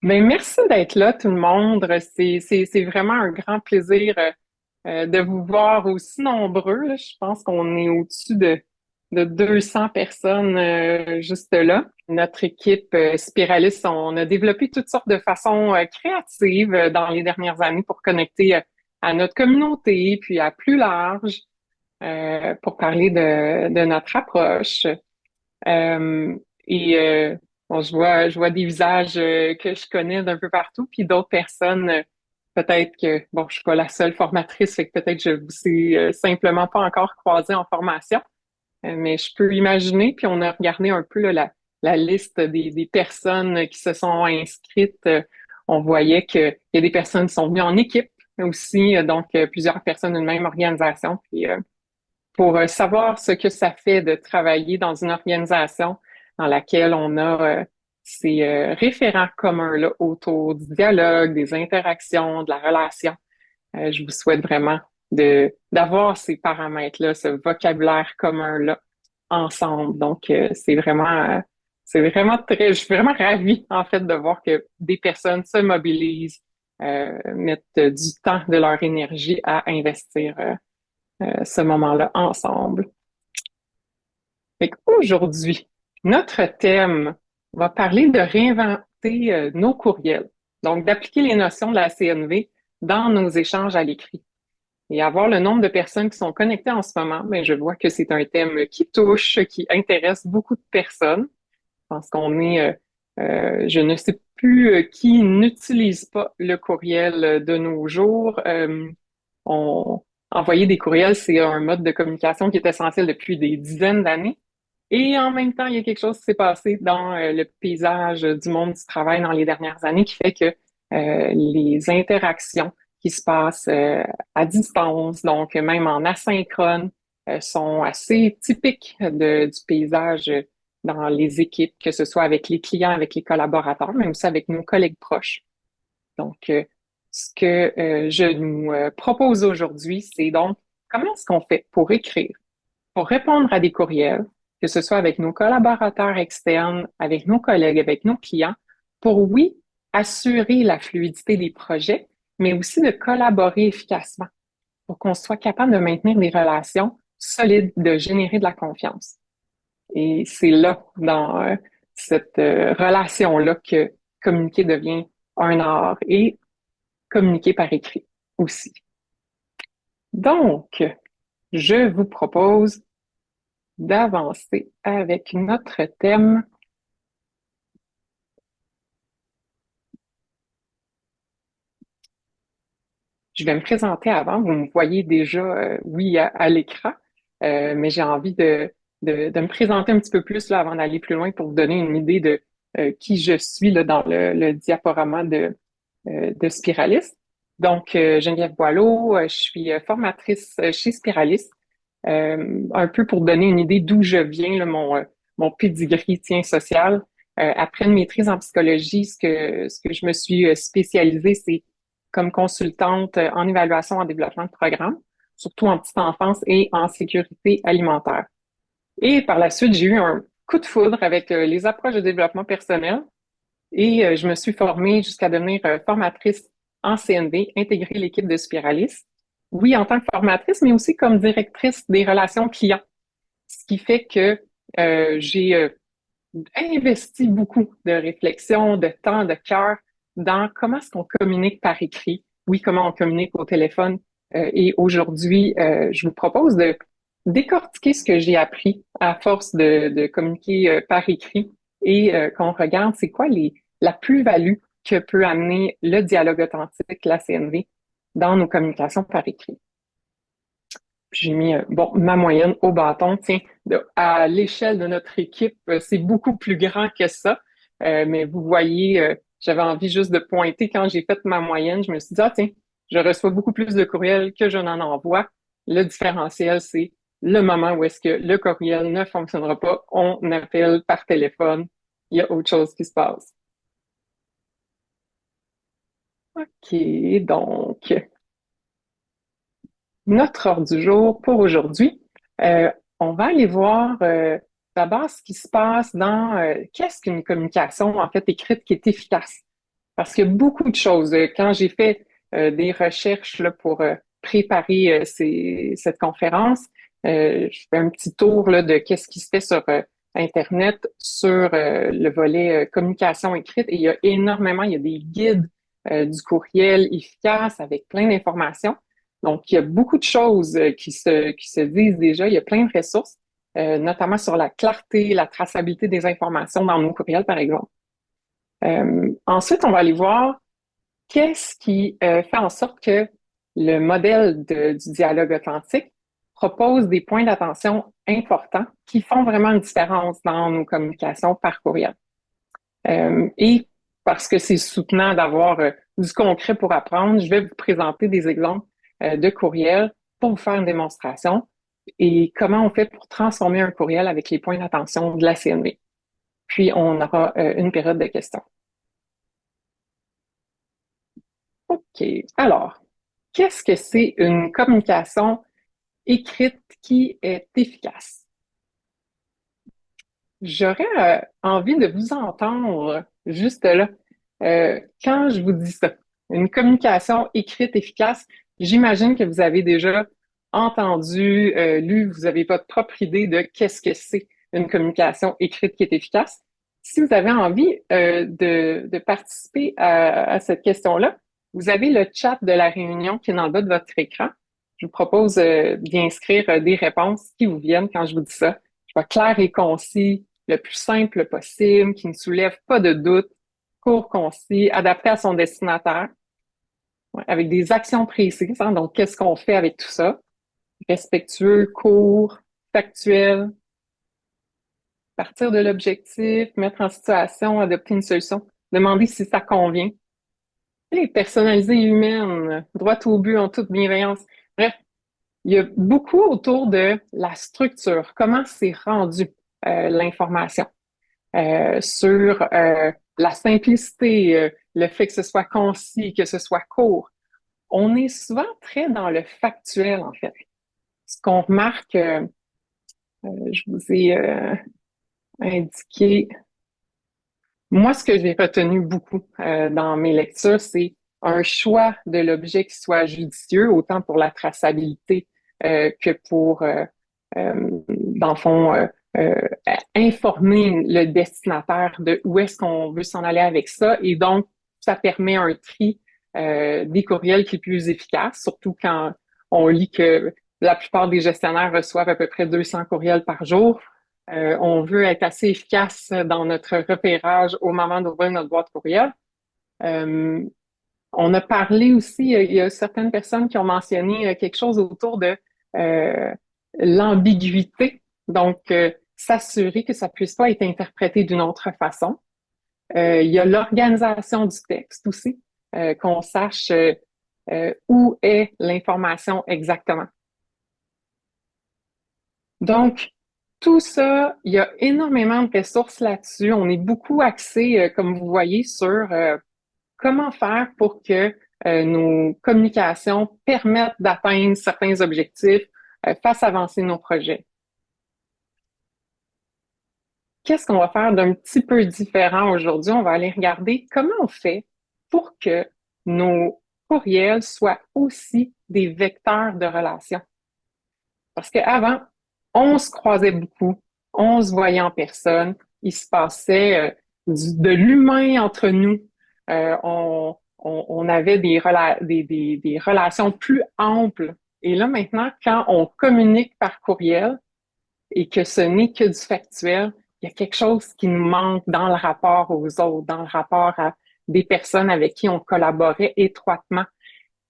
Ben, merci d'être là, tout le monde. C'est vraiment un grand plaisir de vous voir aussi nombreux, là. Je pense qu'on est au-dessus de 200 personnes juste là. Notre équipe Spiralis, on a développé toutes sortes de façons créatives dans les dernières années pour connecter à notre communauté, puis à plus large, pour parler de notre approche. Euh, et bon, je vois des visages que je connais d'un peu partout, puis d'autres personnes, peut-être que, bon, je suis pas la seule formatrice, fait que peut-être je vous ai simplement pas encore croisé en formation, mais je peux imaginer, puis on a regardé un peu là, la liste des personnes qui se sont inscrites. On voyait qu'il y a des personnes qui sont venues en équipe aussi, donc plusieurs personnes d'une même organisation, puis pour savoir ce que ça fait de travailler dans une organisation dans laquelle on a ces référents communs-là autour du dialogue, des interactions, de la relation. Je vous souhaite vraiment d'avoir ces paramètres-là, ce vocabulaire commun-là ensemble. Donc, c'est vraiment très, je suis vraiment ravie, en fait, de voir que des personnes se mobilisent, mettent du temps, de leur énergie à investir ce moment-là ensemble. Fait qu'aujourd'hui, notre thème va parler de réinventer nos courriels. Donc, d'appliquer les notions de la CNV dans nos échanges à l'écrit. Et avoir le nombre de personnes qui sont connectées en ce moment, mais je vois que c'est un thème qui touche, qui intéresse beaucoup de personnes. Je pense qu'on est, je ne sais plus qui n'utilise pas le courriel de nos jours. On, Envoyer des courriels, c'est un mode de communication qui est essentiel depuis des dizaines d'années. Et en même temps, il y a quelque chose qui s'est passé dans le paysage du monde du travail dans les dernières années qui fait que les interactions qui se passent à distance, donc même en asynchrone, sont assez typiques du paysage dans les équipes, que ce soit avec les clients, avec les collaborateurs, même aussi avec nos collègues proches. Donc, ce que je nous propose aujourd'hui, c'est donc comment est-ce qu'on fait pour écrire, pour répondre à des courriels, que ce soit avec nos collaborateurs externes, avec nos collègues, avec nos clients, pour, oui, assurer la fluidité des projets, mais aussi de collaborer efficacement pour qu'on soit capable de maintenir des relations solides, de générer de la confiance. Et c'est là, dans cette relation-là, que communiquer devient un art et communiquer par écrit aussi. Donc, je vous propose d'avancer avec notre thème. Je vais me présenter avant. Vous me voyez déjà, oui, à l'écran, mais j'ai envie de me présenter un petit peu plus là, avant d'aller plus loin pour vous donner une idée de qui je suis là, dans le diaporama de Spiralis. Donc, Geneviève Boileau, je suis formatrice chez Spiralis. Un peu pour donner une idée d'où je viens, là, mon pedigree tient social. Après une maîtrise en psychologie, ce que je me suis spécialisée, c'est comme consultante en évaluation en développement de programme, surtout en petite enfance et en sécurité alimentaire. Et par la suite, j'ai eu un coup de foudre avec les approches de développement personnel et je me suis formée jusqu'à devenir formatrice en CNV, intégrer l'équipe de Spiralis. Oui, en tant que formatrice, mais aussi comme directrice des relations clients. Ce qui fait que j'ai investi beaucoup de réflexion, de temps, de cœur dans comment est-ce qu'on communique par écrit. Oui, comment on communique au téléphone. Et aujourd'hui, je vous propose de décortiquer ce que j'ai appris à force de communiquer par écrit et qu'on regarde c'est quoi la plus-value que peut amener le dialogue authentique, la CNV, dans nos communications par écrit. J'ai mis bon ma moyenne au bâton. Tiens, à l'échelle de notre équipe, c'est beaucoup plus grand que ça. Mais vous voyez, j'avais envie juste de pointer quand j'ai fait ma moyenne. Je me suis dit, ah tiens, je reçois beaucoup plus de courriels que je n'en envoie. Le différentiel, c'est le moment où est-ce que le courriel ne fonctionnera pas. On appelle par téléphone. Il y a autre chose qui se passe. OK, donc, notre ordre du jour pour aujourd'hui. On va aller voir d'abord ce qui se passe dans qu'est-ce qu'une communication en fait écrite qui est efficace. Parce qu'il y a beaucoup de choses. Quand j'ai fait des recherches là, pour préparer cette conférence, je fais un petit tour là, de qu'est-ce qui se fait sur Internet sur le volet communication écrite. Et il y a énormément, il y a des guides du courriel efficace avec plein d'informations. Donc, il y a beaucoup de choses qui se disent déjà. Il y a plein de ressources, notamment sur la clarté, la traçabilité des informations dans nos courriels, par exemple. Ensuite, on va aller voir qu'est-ce qui fait en sorte que le modèle du dialogue authentique propose des points d'attention importants qui font vraiment une différence dans nos communications par courriel. Et parce que c'est soutenant d'avoir du concret pour apprendre, je vais vous présenter des exemples de courriels pour vous faire une démonstration et comment on fait pour transformer un courriel avec les points d'attention de la CNV. Puis, on aura une période de questions. OK. Alors, qu'est-ce que c'est une communication écrite qui est efficace? J'aurais envie de vous entendre juste là. Quand je vous dis ça, une communication écrite efficace, j'imagine que vous avez déjà entendu, lu, vous avez votre propre idée de qu'est-ce que c'est une communication écrite qui est efficace. Si vous avez envie de participer à cette question-là, vous avez le chat de la réunion qui est dans le bas de votre écran. Je vous propose d'y inscrire des réponses qui vous viennent quand je vous dis ça. Je vais clair et concis, le plus simple possible, qui ne soulève pas de doute, court, concis, adapté à son destinataire, ouais, avec des actions précises. Hein, donc, qu'est-ce qu'on fait avec tout ça? Respectueux, court, factuel, partir de l'objectif, mettre en situation, adopter une solution, demander si ça convient. Et personnalisé humaine, droit au but en toute bienveillance. Bref, il y a beaucoup autour de la structure, comment c'est rendu l'information. Sur la simplicité, le fait que ce soit concis, que ce soit court. On est souvent très dans le factuel, en fait. Ce qu'on remarque, je vous ai indiqué, moi, ce que j'ai retenu beaucoup dans mes lectures, c'est un choix de l'objet qui soit judicieux, autant pour la traçabilité que pour, dans le fond, euh, informer le destinataire de où est-ce qu'on veut s'en aller avec ça. Et donc, ça permet un tri des courriels qui est plus efficace, surtout quand on lit que la plupart des gestionnaires reçoivent à peu près 200 courriels par jour. On veut être assez efficace dans notre repérage au moment d'ouvrir notre boîte courriel. Euh, on a parlé aussi, il y a certaines personnes qui ont mentionné quelque chose autour de euh, l'ambiguïté. Donc, s'assurer que ça puisse pas être interprété d'une autre façon. Il y a l'organisation du texte aussi, qu'on sache où est l'information exactement. Donc, tout ça, il y a énormément de ressources là-dessus. On est beaucoup axé, comme vous voyez, sur comment faire pour que nos communications permettent d'atteindre certains objectifs, fassent avancer nos projets. Qu'est-ce qu'on va faire d'un petit peu différent aujourd'hui? On va aller regarder comment on fait pour que nos courriels soient aussi des vecteurs de relations. Parce qu'avant, on se croisait beaucoup, on se voyait en personne, il se passait de l'humain entre nous. On avait des relations plus amples. Et là, maintenant, quand on communique par courriel et que ce n'est que du factuel, il y a quelque chose qui nous manque dans le rapport aux autres, dans le rapport à des personnes avec qui on collaborait étroitement.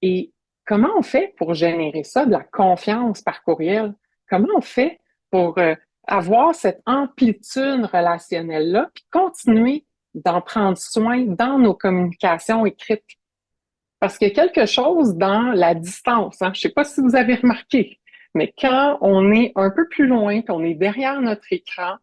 Et comment on fait pour générer ça, de la confiance par courriel? Comment on fait pour avoir cette amplitude relationnelle-là, puis continuer d'en prendre soin dans nos communications écrites? Parce qu'il y a quelque chose dans la distance, hein? Je ne sais pas si vous avez remarqué, mais quand on est un peu plus loin, qu'on est derrière notre écran,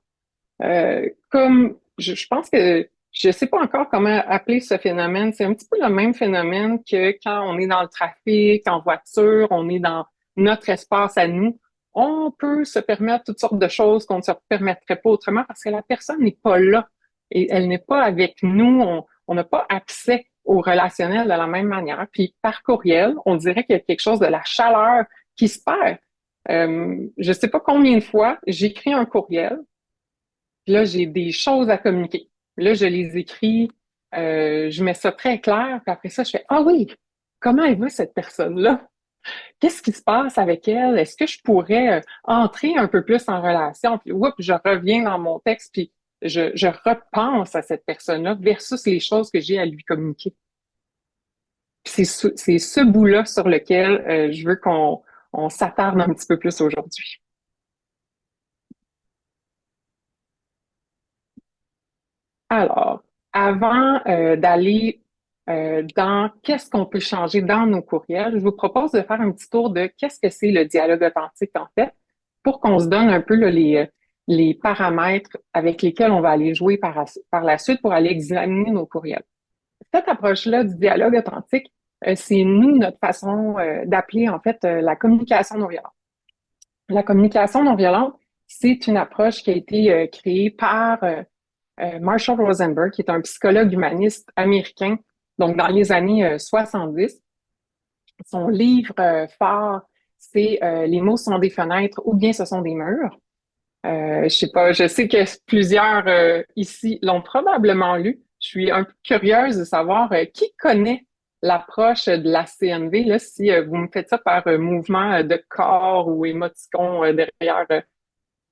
comme je pense que je ne sais pas encore comment appeler ce phénomène. C'est un petit peu le même phénomène que quand on est dans le trafic, en voiture, on est dans notre espace à nous. On peut se permettre toutes sortes de choses qu'on ne se permettrait pas autrement parce que la personne n'est pas là et elle n'est pas avec nous. On n'a pas accès au relationnel de la même manière. Puis par courriel, on dirait qu'il y a quelque chose de la chaleur qui se perd. Je sais pas combien de fois j'écris un courriel, puis là, j'ai des choses à communiquer. Là, je les écris, je mets ça très clair, puis après ça, je fais, ah oui, comment elle va cette personne-là? Qu'est-ce qui se passe avec elle? Est-ce que je pourrais entrer un peu plus en relation? Puis, oups, je reviens dans mon texte, puis je repense à cette personne-là versus les choses que j'ai à lui communiquer. Puis c'est ce bout-là sur lequel je veux qu'on on s'attarde un petit peu plus aujourd'hui. Alors, avant d'aller dans qu'est-ce qu'on peut changer dans nos courriels, je vous propose de faire un petit tour de qu'est-ce que c'est le dialogue authentique en fait, pour qu'on se donne un peu là, les paramètres avec lesquels on va aller jouer par la suite pour aller examiner nos courriels. Cette approche-là du dialogue authentique, c'est nous, notre façon d'appeler en fait la communication non violente. La communication non violente, c'est une approche qui a été créée par Marshall Rosenberg, qui est un psychologue humaniste américain, donc dans les années 70. Son livre phare, c'est Les mots sont des fenêtres ou bien ce sont des murs. Je sais pas, je sais que plusieurs ici l'ont probablement lu. Je suis un peu curieuse de savoir qui connaît l'approche de la CNV, là, si vous me faites ça par mouvement de corps ou émoticon derrière.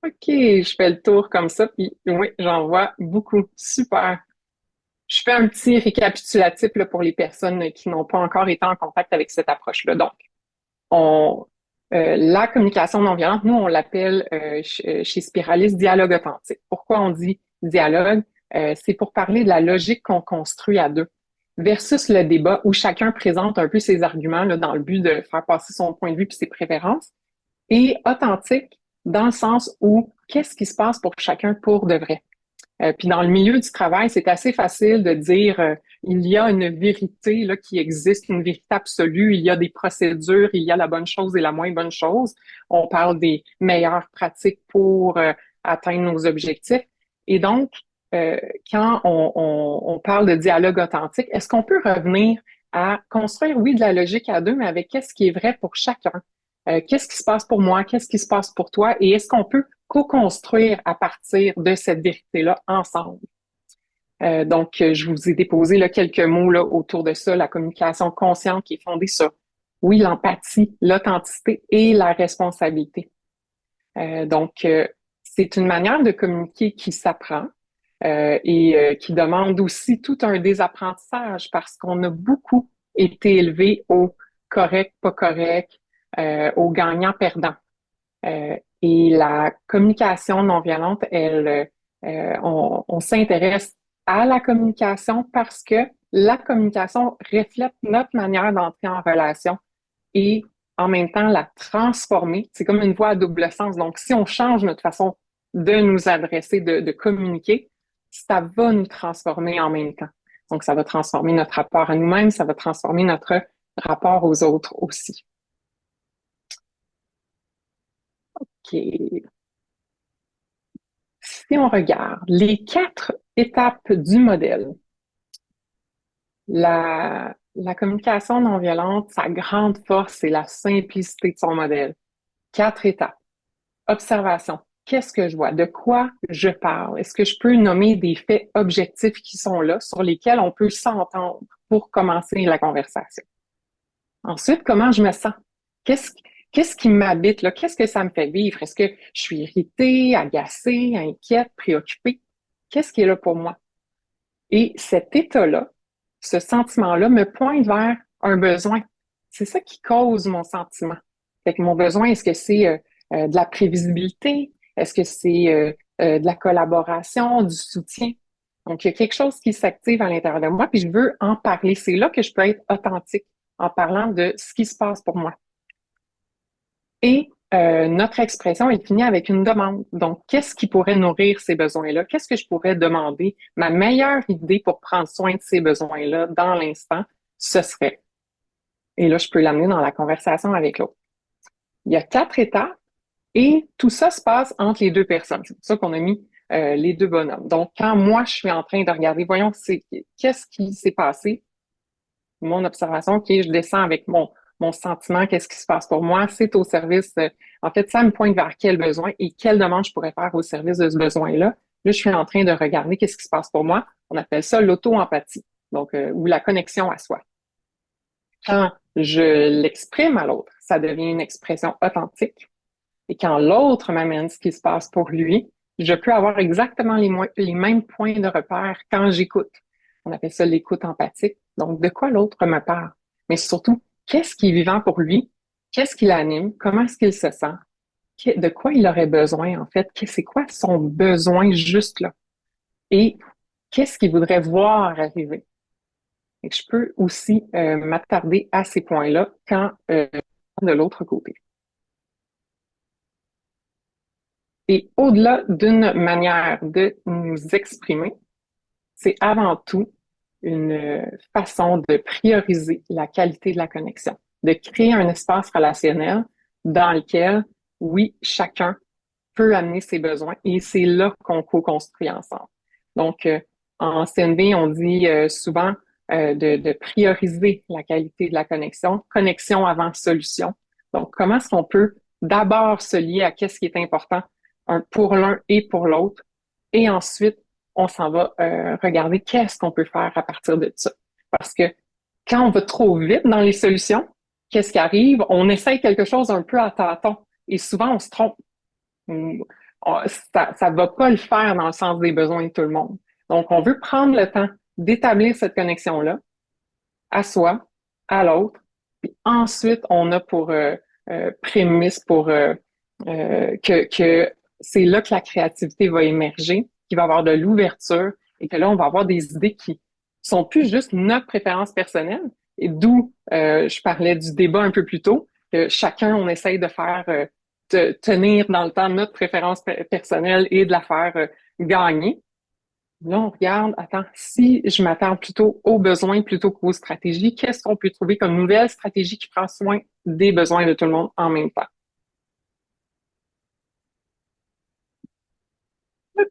OK, je fais le tour comme ça, puis oui, j'en vois beaucoup. Super. Je fais un petit récapitulatif là, pour les personnes qui n'ont pas encore été en contact avec cette approche-là. Donc, on, la communication non violente, nous, on l'appelle chez Spiralis dialogue authentique. Pourquoi on dit dialogue? C'est pour parler de la logique qu'on construit à deux versus le débat où chacun présente un peu ses arguments là, dans le but de faire passer son point de vue puis ses préférences. Et authentique dans le sens où qu'est-ce qui se passe pour chacun pour de vrai. Puis dans le milieu du travail, c'est assez facile de dire il y a une vérité là, qui existe, une vérité absolue, il y a des procédures, il y a la bonne chose et la moins bonne chose. On parle des meilleures pratiques pour atteindre nos objectifs. Et donc, quand on parle de dialogue authentique, est-ce qu'on peut revenir à construire, oui, de la logique à deux, mais avec qu'est-ce qui est vrai pour chacun? Qu'est-ce qui se passe pour moi? Qu'est-ce qui se passe pour toi? Et est-ce qu'on peut co-construire à partir de cette vérité-là ensemble? Donc, je vous ai déposé là, quelques mots là, autour de ça, la communication consciente qui est fondée sur, oui, l'empathie, l'authenticité et la responsabilité. Donc, c'est une manière de communiquer qui s'apprend et qui demande aussi tout un désapprentissage parce qu'on a beaucoup été élevé au correct, pas correct, au gagnant-perdant. Et la communication non violente, on s'intéresse à la communication parce que la communication reflète notre manière d'entrer en relation et en même temps la transformer. C'est comme une voie à double sens. Donc, si on change notre façon de nous adresser, de communiquer, ça va nous transformer en même temps. Donc, ça va transformer notre rapport à nous-mêmes, ça va transformer notre rapport aux autres aussi. OK. Si on regarde les 4 étapes du modèle, la communication non violente, sa grande force, c'est la simplicité de son modèle. 4 étapes. Observation. Qu'est-ce que je vois? De quoi je parle? Est-ce que je peux nommer des faits objectifs qui sont là, sur lesquels on peut s'entendre pour commencer la conversation? Ensuite, comment je me sens? Qu'est-ce, qu'est-ce qui m'habite là? Qu'est-ce que ça me fait vivre? Est-ce que je suis irritée, agacée, inquiète, préoccupée? Qu'est-ce qui est là pour moi? Et cet état-là, ce sentiment-là me pointe vers un besoin. C'est ça qui cause mon sentiment. Fait que mon besoin, est-ce que c'est de la prévisibilité? Est-ce que c'est de la collaboration, du soutien? Donc, il y a quelque chose qui s'active à l'intérieur de moi, puis je veux en parler. C'est là que je peux être authentique en parlant de ce qui se passe pour moi. Et notre expression est finie avec une demande. Donc, qu'est-ce qui pourrait nourrir ces besoins-là? Qu'est-ce que je pourrais demander? Ma meilleure idée pour prendre soin de ces besoins-là dans l'instant, ce serait. Et là, je peux l'amener dans la conversation avec l'autre. Il y a 4 étapes et tout ça se passe entre les deux personnes. C'est pour ça qu'on a mis les deux bonhommes. Donc, quand moi, je suis en train de regarder, voyons, qu'est-ce qui s'est passé? mon observation, OK, je descends avec mon sentiment, qu'est-ce qui se passe pour moi, c'est au service, en fait, ça me pointe vers quel besoin et quelle demande je pourrais faire au service de ce besoin-là. Là, je suis en train de regarder qu'est-ce qui se passe pour moi. On appelle ça l'auto-empathie, donc, ou la connexion à soi. Quand je l'exprime à l'autre, ça devient une expression authentique. Et quand l'autre m'amène ce qui se passe pour lui, je peux avoir exactement les mêmes points de repère quand j'écoute. On appelle ça l'écoute empathique. Donc, de quoi l'autre me parle. Mais surtout, qu'est-ce qui est vivant pour lui? Qu'est-ce qui l'anime? Comment est-ce qu'il se sent? De quoi il aurait besoin, en fait? C'est quoi son besoin juste là? Et qu'est-ce qu'il voudrait voir arriver? Et je peux aussi m'attarder à ces points-là quand de l'autre côté. Et au-delà d'une manière de nous exprimer, c'est avant tout une façon de prioriser la qualité de la connexion, de créer un espace relationnel dans lequel, oui, chacun peut amener ses besoins et c'est là qu'on co-construit ensemble. Donc, en CNV, on dit souvent de prioriser la qualité de la connexion, connexion avant solution. Donc, comment est-ce qu'on peut d'abord se lier à qu'est-ce qui est important pour l'un et pour l'autre, et ensuite, on s'en va regarder qu'est-ce qu'on peut faire à partir de ça. Parce que quand on va trop vite dans les solutions, qu'est-ce qui arrive? On essaye quelque chose un peu à tâtons et souvent on se trompe. Ça va pas le faire dans le sens des besoins de tout le monde. Donc, on veut prendre le temps d'établir cette connexion-là à soi, à l'autre, puis ensuite, on a pour prémisse pour que c'est là que la créativité va émerger, qu'il va y avoir de l'ouverture et que là, on va avoir des idées qui sont plus juste notre préférence personnelle et d'où je parlais du débat un peu plus tôt, que chacun, on essaye de faire tenir dans le temps notre préférence personnelle et de la faire gagner. Là, on regarde, attends, si je m'attarde plutôt aux besoins plutôt qu'aux stratégies, qu'est-ce qu'on peut trouver comme nouvelle stratégie qui prend soin des besoins de tout le monde en même temps?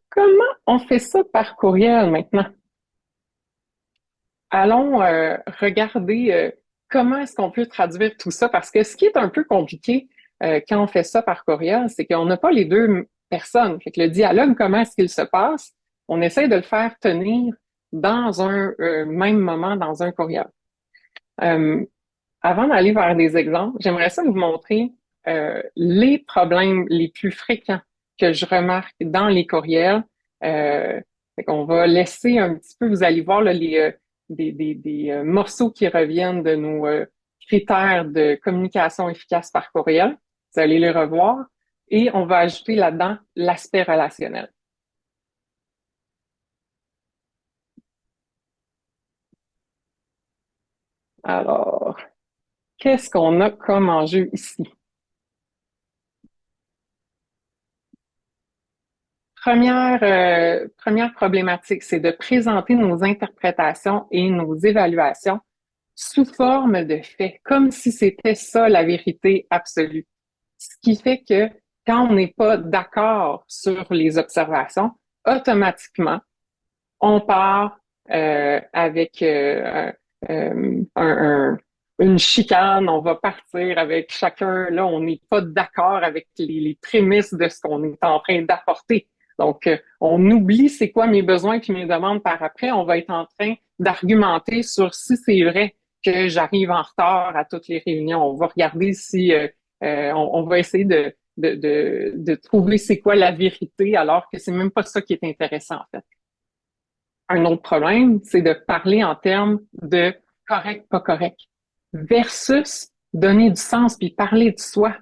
Comment on fait ça par courriel maintenant? Allons regarder comment est-ce qu'on peut traduire tout ça, parce que ce qui est un peu compliqué quand on fait ça par courriel, c'est qu'on n'a pas les deux personnes. Fait que le dialogue, comment est-ce qu'il se passe? On essaie de le faire tenir dans un même moment, dans un courriel. Euh, Avant d'aller vers des exemples, j'aimerais ça vous montrer les problèmes les plus fréquents que je remarque dans les courriels. Fait qu'on va laisser un petit peu, vous allez voir là, des morceaux qui reviennent de nos critères de communication efficace par courriel. Vous allez les revoir et on va ajouter là-dedans l'aspect relationnel. Alors, qu'est-ce qu'on a comme enjeu ici? Première problématique, c'est de présenter nos interprétations et nos évaluations sous forme de faits, comme si c'était ça la vérité absolue. Ce qui fait que quand on n'est pas d'accord sur les observations, automatiquement, on part avec une chicane, on va partir avec chacun, là, on n'est pas d'accord avec les prémices de ce qu'on est en train d'apporter. Donc, on oublie c'est quoi mes besoins puis mes demandes par après. On va être en train d'argumenter sur si c'est vrai que j'arrive en retard à toutes les réunions. On va regarder si on va essayer de trouver c'est quoi la vérité alors que c'est même pas ça qui est intéressant en fait. Un autre problème, c'est de parler en termes de correct, pas correct, versus donner du sens puis parler de soi.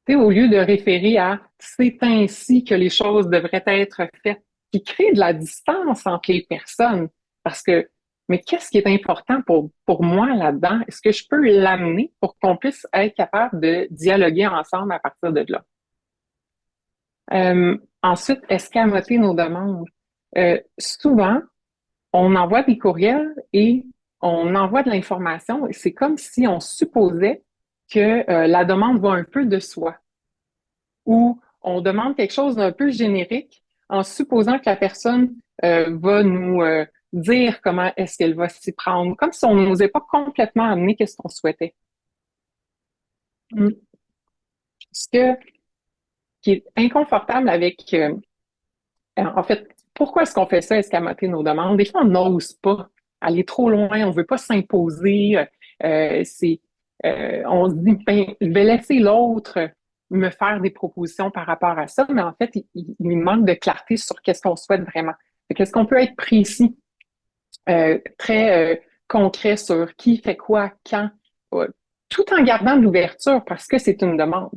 Tu sais, au lieu de référer à c'est ainsi que les choses devraient être faites, qui crée de la distance entre les personnes. Parce que, mais qu'est-ce qui est important pour moi là-dedans? Est-ce que je peux l'amener pour qu'on puisse être capable de dialoguer ensemble à partir de là? Ensuite, escamoter nos demandes. Souvent, on envoie des courriels et on envoie de l'information et c'est comme si on supposait que la demande va un peu de soi ou on demande quelque chose d'un peu générique en supposant que la personne va dire comment est-ce qu'elle va s'y prendre, comme si on n'osait pas complètement amener qu'est-ce qu'on souhaitait. Mm. Ce qui est inconfortable avec, en fait, pourquoi est-ce qu'on fait ça, escamoter nos demandes? Des fois, on n'ose pas aller trop loin, on veut pas s'imposer. C'est, on se dit, ben, je vais laisser l'autre me faire des propositions par rapport à ça, mais en fait, il manque de clarté sur qu'est-ce qu'on souhaite vraiment. Qu'est-ce qu'on peut être précis, très concret sur qui fait quoi, quand, euh, tout en gardant de l'ouverture parce que c'est une demande.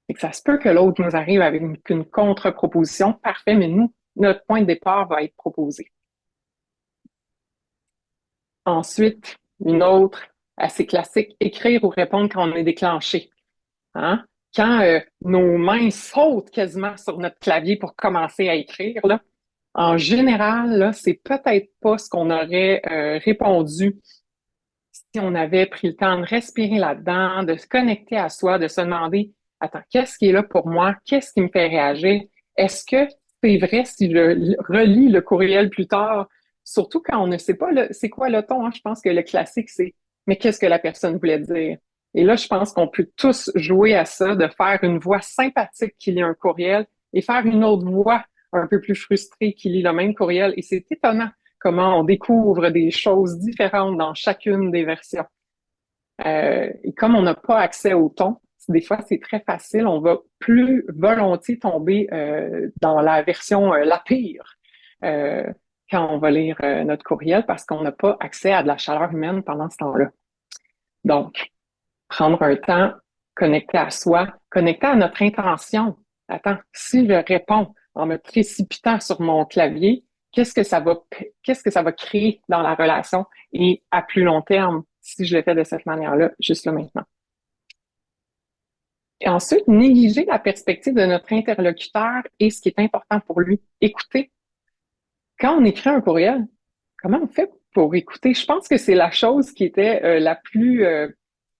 Et que ça se peut que l'autre nous arrive avec une contre-proposition, parfait, mais nous, notre point de départ va être proposé. Ensuite, une autre assez classique, écrire ou répondre quand on est déclenché. Hein? Quand nos mains sautent quasiment sur notre clavier pour commencer à écrire, là, en général, là, c'est peut-être pas ce qu'on aurait répondu si on avait pris le temps de respirer là-dedans, de se connecter à soi, de se demander, attends, qu'est-ce qui est là pour moi? Qu'est-ce qui me fait réagir? Est-ce que c'est vrai si je relis le courriel plus tard? Surtout quand on ne sait pas c'est quoi le ton, hein? Je pense que le classique, c'est, mais qu'est-ce que la personne voulait dire? Et là, je pense qu'on peut tous jouer à ça, de faire une voix sympathique qui lit un courriel et faire une autre voix un peu plus frustrée qui lit le même courriel. Et c'est étonnant comment on découvre des choses différentes dans chacune des versions. Et comme on n'a pas accès au ton, des fois c'est très facile, on va plus volontiers tomber dans la version la pire euh, quand on va lire notre courriel parce qu'on n'a pas accès à de la chaleur humaine pendant ce temps-là. Donc, prendre un temps, connecter à soi, connecter à notre intention. Attends, si je réponds en me précipitant sur mon clavier, qu'est-ce que ça va créer dans la relation et à plus long terme si je le fais de cette manière-là, juste là maintenant. Et ensuite, négliger la perspective de notre interlocuteur et ce qui est important pour lui. Écouter. Quand on écrit un courriel, comment on fait pour écouter? Je pense que c'est la chose qui était la plus,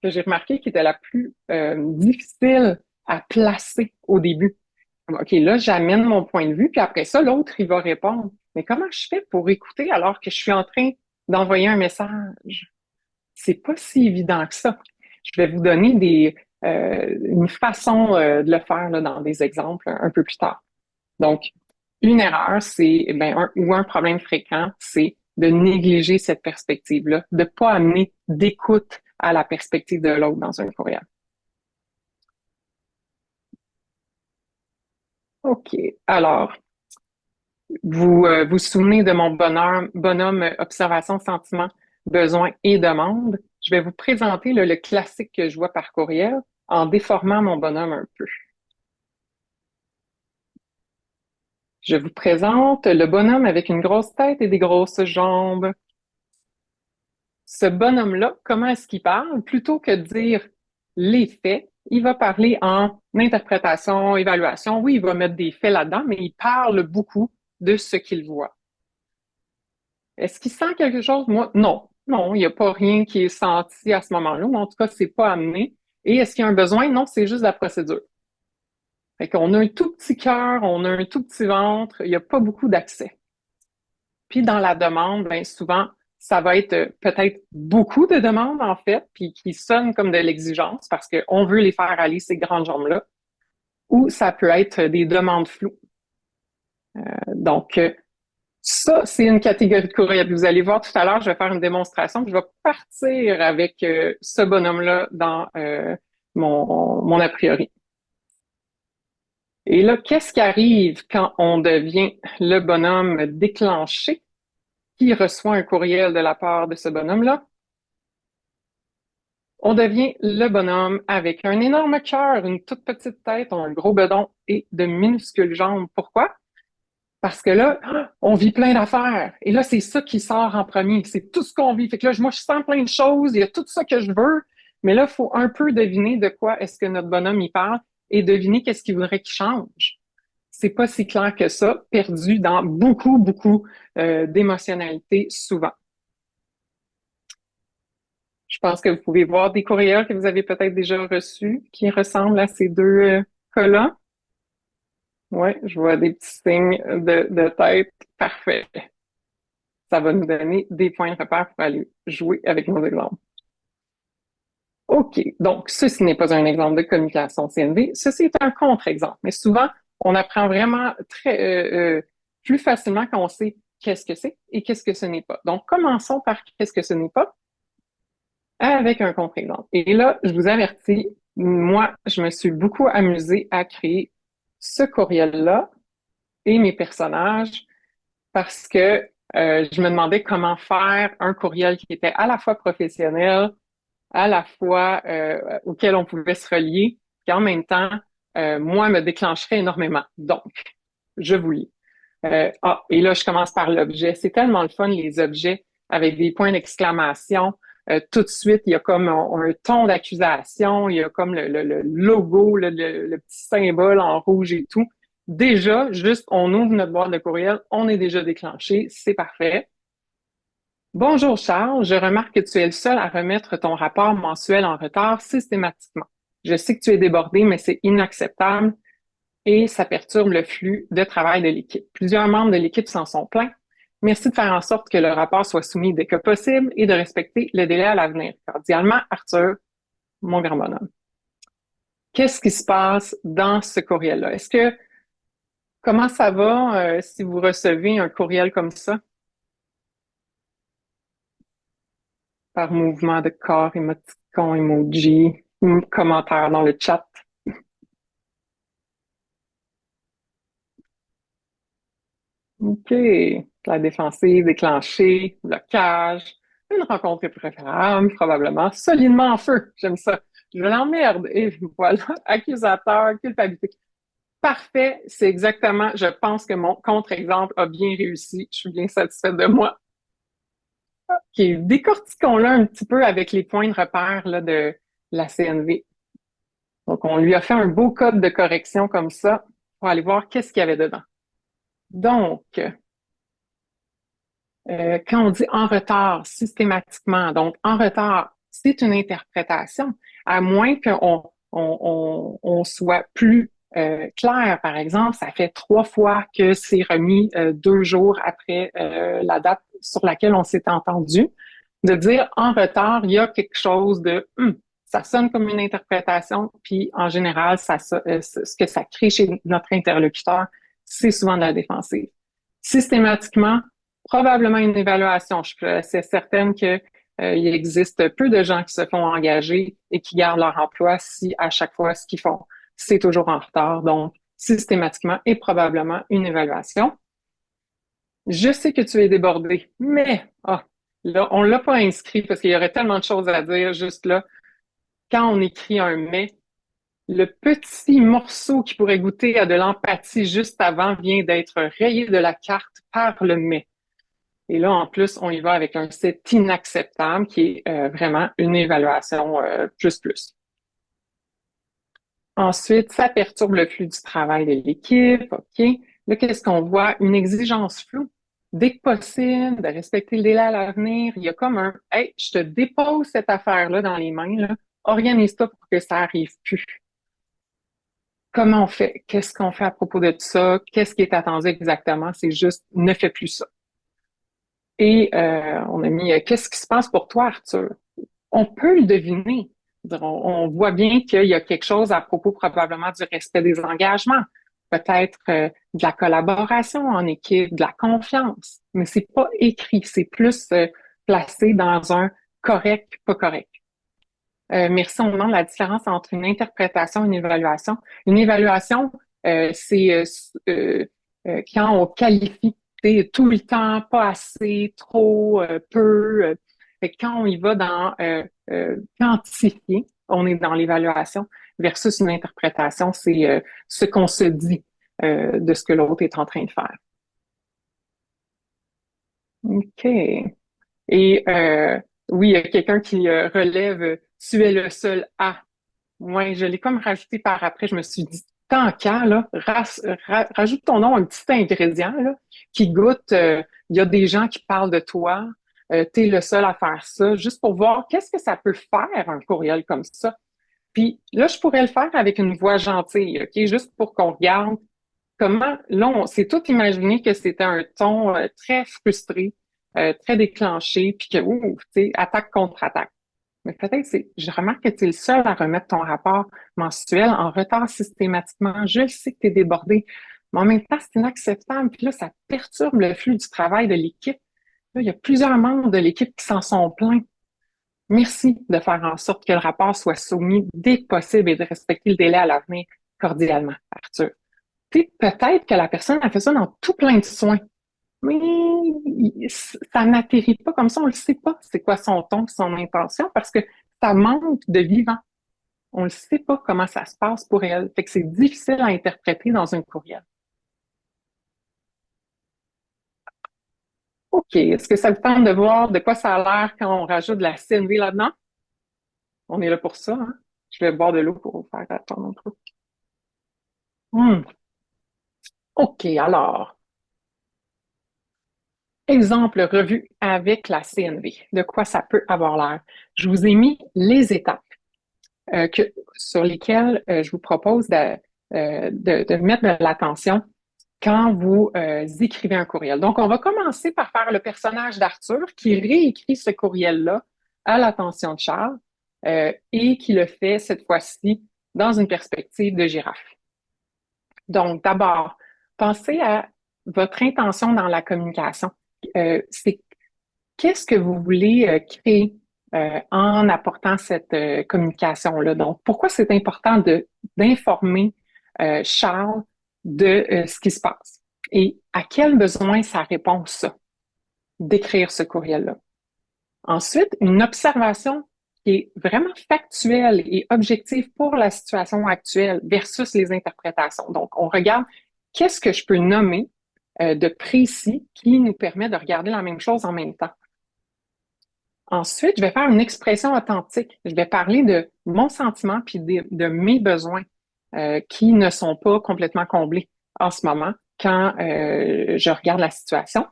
que j'ai remarqué, qui était la plus difficile à placer au début. OK, là, j'amène mon point de vue, puis après ça, l'autre, il va répondre. Mais comment je fais pour écouter alors que je suis en train d'envoyer un message? C'est pas si évident que ça. Je vais vous donner une façon de le faire là, dans des exemples un peu plus tard. Donc, une erreur, c'est, ou un problème fréquent, c'est de négliger cette perspective-là, de pas amener d'écoute à la perspective de l'autre dans un courriel. OK. Alors, vous souvenez de mon bonhomme observation, sentiment, besoin et demande. Je vais vous présenter le classique que je vois par courriel en déformant mon bonhomme un peu. Je vous présente le bonhomme avec une grosse tête et des grosses jambes. Ce bonhomme-là, comment est-ce qu'il parle? Plutôt que de dire les faits, il va parler en interprétation, évaluation. Oui, il va mettre des faits là-dedans, mais il parle beaucoup de ce qu'il voit. Est-ce qu'il sent quelque chose? Moi, non. Non, il n'y a pas rien qui est senti à ce moment-là. En tout cas, c'est pas amené. Et est-ce qu'il y a un besoin? Non, c'est juste la procédure. Fait qu'on a un tout petit cœur, on a un tout petit ventre, il n'y a pas beaucoup d'accès. Puis dans la demande, bien souvent, ça va être peut-être beaucoup de demandes, en fait, puis qui sonnent comme de l'exigence parce qu'on veut les faire aller ces grandes jambes-là. Ou ça peut être des demandes floues. Donc, ça, c'est une catégorie de courriel. Vous allez voir tout à l'heure, je vais faire une démonstration. Je vais partir avec ce bonhomme-là dans mon a priori. Et là, qu'est-ce qui arrive quand on devient le bonhomme déclenché qui reçoit un courriel de la part de ce bonhomme-là? On devient le bonhomme avec un énorme cœur, une toute petite tête, un gros bedon et de minuscules jambes. Pourquoi? Parce que là, on vit plein d'affaires. Et là, c'est ça qui sort en premier. C'est tout ce qu'on vit. Fait que là, moi, je sens plein de choses. Il y a tout ça que je veux. Mais là, il faut un peu deviner de quoi est-ce que notre bonhomme y parle et deviner qu'est-ce qu'il voudrait qu'il change. C'est pas si clair que ça, perdu dans beaucoup d'émotionnalité souvent. Je pense que vous pouvez voir des courriels que vous avez peut-être déjà reçus qui ressemblent à ces deux cas-là. Ouais, je vois des petits signes de tête. Parfait. Ça va nous donner des points de repère pour aller jouer avec nos exemples. OK, donc ceci n'est pas un exemple de communication CNV, ceci est un contre-exemple. Mais souvent, on apprend vraiment plus facilement quand on sait qu'est-ce que c'est et qu'est-ce que ce n'est pas. Donc, commençons par qu'est-ce que ce n'est pas avec un contre-exemple. Et là, je vous avertis, moi, je me suis beaucoup amusée à créer ce courriel-là et mes personnages parce que je me demandais comment faire un courriel qui était à la fois professionnel, à la fois auquel on pouvait se relier, qui en même temps, moi, me déclencherait énormément. Donc, je vous lis. Et là, je commence par l'objet. C'est tellement le fun, les objets, avec des points d'exclamation. Tout de suite, il y a comme un ton d'accusation, il y a comme le logo, le petit symbole en rouge et tout. Déjà, juste, on ouvre notre boîte de courriel, on est déjà déclenché, c'est parfait. Bonjour Charles, je remarque que tu es le seul à remettre ton rapport mensuel en retard systématiquement. Je sais que tu es débordé, mais c'est inacceptable et ça perturbe le flux de travail de l'équipe. Plusieurs membres de l'équipe s'en sont plaints. Merci de faire en sorte que le rapport soit soumis dès que possible et de respecter le délai à l'avenir. Cordialement, Arthur, mon grand bonhomme. Qu'est-ce qui se passe dans ce courriel-là? Comment ça va si vous recevez un courriel comme ça par mouvement de corps, émoticon, emoji, commentaire dans le chat? OK. La défensive, déclenchée, blocage, une rencontre préférable, probablement, solidement en feu. J'aime ça. Je l'emmerde. Et voilà, accusateur, culpabilité. Parfait, c'est exactement, je pense que mon contre-exemple a bien réussi. Je suis bien satisfaite de moi. OK, décortiquons-le un petit peu avec les points de repère là, de la CNV. Donc, on lui a fait un beau code de correction comme ça pour aller voir qu'est-ce qu'il y avait dedans. Donc, quand on dit en retard systématiquement, donc en retard, c'est une interprétation, à moins qu'on soit plus clair. Par exemple, ça fait 3 fois que c'est remis 2 jours après la date sur laquelle on s'est entendu. De dire en retard, il y a quelque chose de ça sonne comme une interprétation, puis en général, ce que ça crée chez notre interlocuteur, c'est souvent de la défensive. Systématiquement, probablement une évaluation. Je suis assez certaine que il existe peu de gens qui se font engager et qui gardent leur emploi si à chaque fois ce qu'ils font, c'est toujours en retard. Donc, systématiquement et probablement une évaluation. Je sais que tu es débordé, mais là, on l'a pas inscrit parce qu'il y aurait tellement de choses à dire juste là. Quand on écrit un mais, le petit morceau qui pourrait goûter à de l'empathie juste avant vient d'être rayé de la carte par le mais. Et là, en plus, on y va avec un c'est inacceptable qui est vraiment une évaluation plus. Ensuite, ça perturbe le flux du travail de l'équipe. OK. Là, qu'est-ce qu'on voit? Une exigence floue. Dès que possible, de respecter le délai à l'avenir. Il y a comme un hey, je te dépose cette affaire-là dans les mains, là. Organise-toi pour que ça arrive plus. Comment on fait? Qu'est-ce qu'on fait à propos de ça? Qu'est-ce qui est attendu exactement? C'est juste ne fais plus ça. Et on a mis qu'est-ce qui se passe pour toi, Arthur? On peut le deviner. On voit bien qu'il y a quelque chose à propos probablement du respect des engagements, peut-être de la collaboration en équipe, de la confiance, mais c'est pas écrit, c'est plus placé dans un correct, pas correct. Merci, on demande la différence entre une interprétation et une évaluation. Une évaluation, c'est quand on qualifie tout le temps, pas assez, trop, peu. Fait que quand on y va dans quantifier, on est dans l'évaluation, versus une interprétation, c'est ce qu'on se dit de ce que l'autre est en train de faire. OK. Et oui, il y a quelqu'un qui relève tu es le seul à. Ouais, je l'ai comme rajouté par après. Je me suis dit, tant qu'à, là, rajoute ton nom un petit ingrédient, là, qui goûte, il y a des gens qui parlent de toi, t'es le seul à faire ça, juste pour voir qu'est-ce que ça peut faire, un courriel comme ça. Puis là, je pourrais le faire avec une voix gentille, OK, juste pour qu'on regarde comment, là, on s'est tout imaginé que c'était un ton très frustré, très déclenché, puis que, ouh, tu sais, attaque contre attaque. Mais peut-être je remarque que tu es le seul à remettre ton rapport mensuel en retard systématiquement. Je le sais que tu es débordé, mais en même temps, c'est inacceptable. Puis là, ça perturbe le flux du travail de l'équipe. Là, il y a plusieurs membres de l'équipe qui s'en sont plaints. Merci de faire en sorte que le rapport soit soumis dès que possible et de respecter le délai à l'avenir cordialement, Arthur. Tu sais, peut-être que la personne a fait ça dans tout plein de soins, mais ça n'atterrit pas comme ça. On ne le sait pas c'est quoi son ton, son intention, parce que ça manque de vivant. On ne sait pas comment ça se passe pour elle. Fait que c'est difficile à interpréter dans un courriel. OK. Est-ce que ça vous tente de voir de quoi ça a l'air quand on rajoute de la CNV là-dedans? On est là pour ça, hein? Je vais boire de l'eau pour vous faire attendre un peu. Hmm. OK, alors, exemple revu avec la CNV. De quoi ça peut avoir l'air? Je vous ai mis les étapes sur lesquelles je vous propose de mettre de l'attention quand vous écrivez un courriel. Donc, on va commencer par faire le personnage d'Arthur qui réécrit ce courriel-là à l'attention de Charles et qui le fait cette fois-ci dans une perspective de girafe. Donc, d'abord, pensez à votre intention dans la communication. C'est qu'est-ce que vous voulez créer en apportant cette communication-là? Donc, pourquoi c'est important d'informer Charles de ce qui se passe? Et à quel besoin ça répond ça, d'écrire ce courriel-là? Ensuite, une observation qui est vraiment factuelle et objective pour la situation actuelle versus les interprétations. Donc, on regarde qu'est-ce que je peux nommer de précis qui nous permet de regarder la même chose en même temps. Ensuite, je vais faire une expression authentique. Je vais parler de mon sentiment puis de mes besoins qui ne sont pas complètement comblés en ce moment quand je regarde la situation.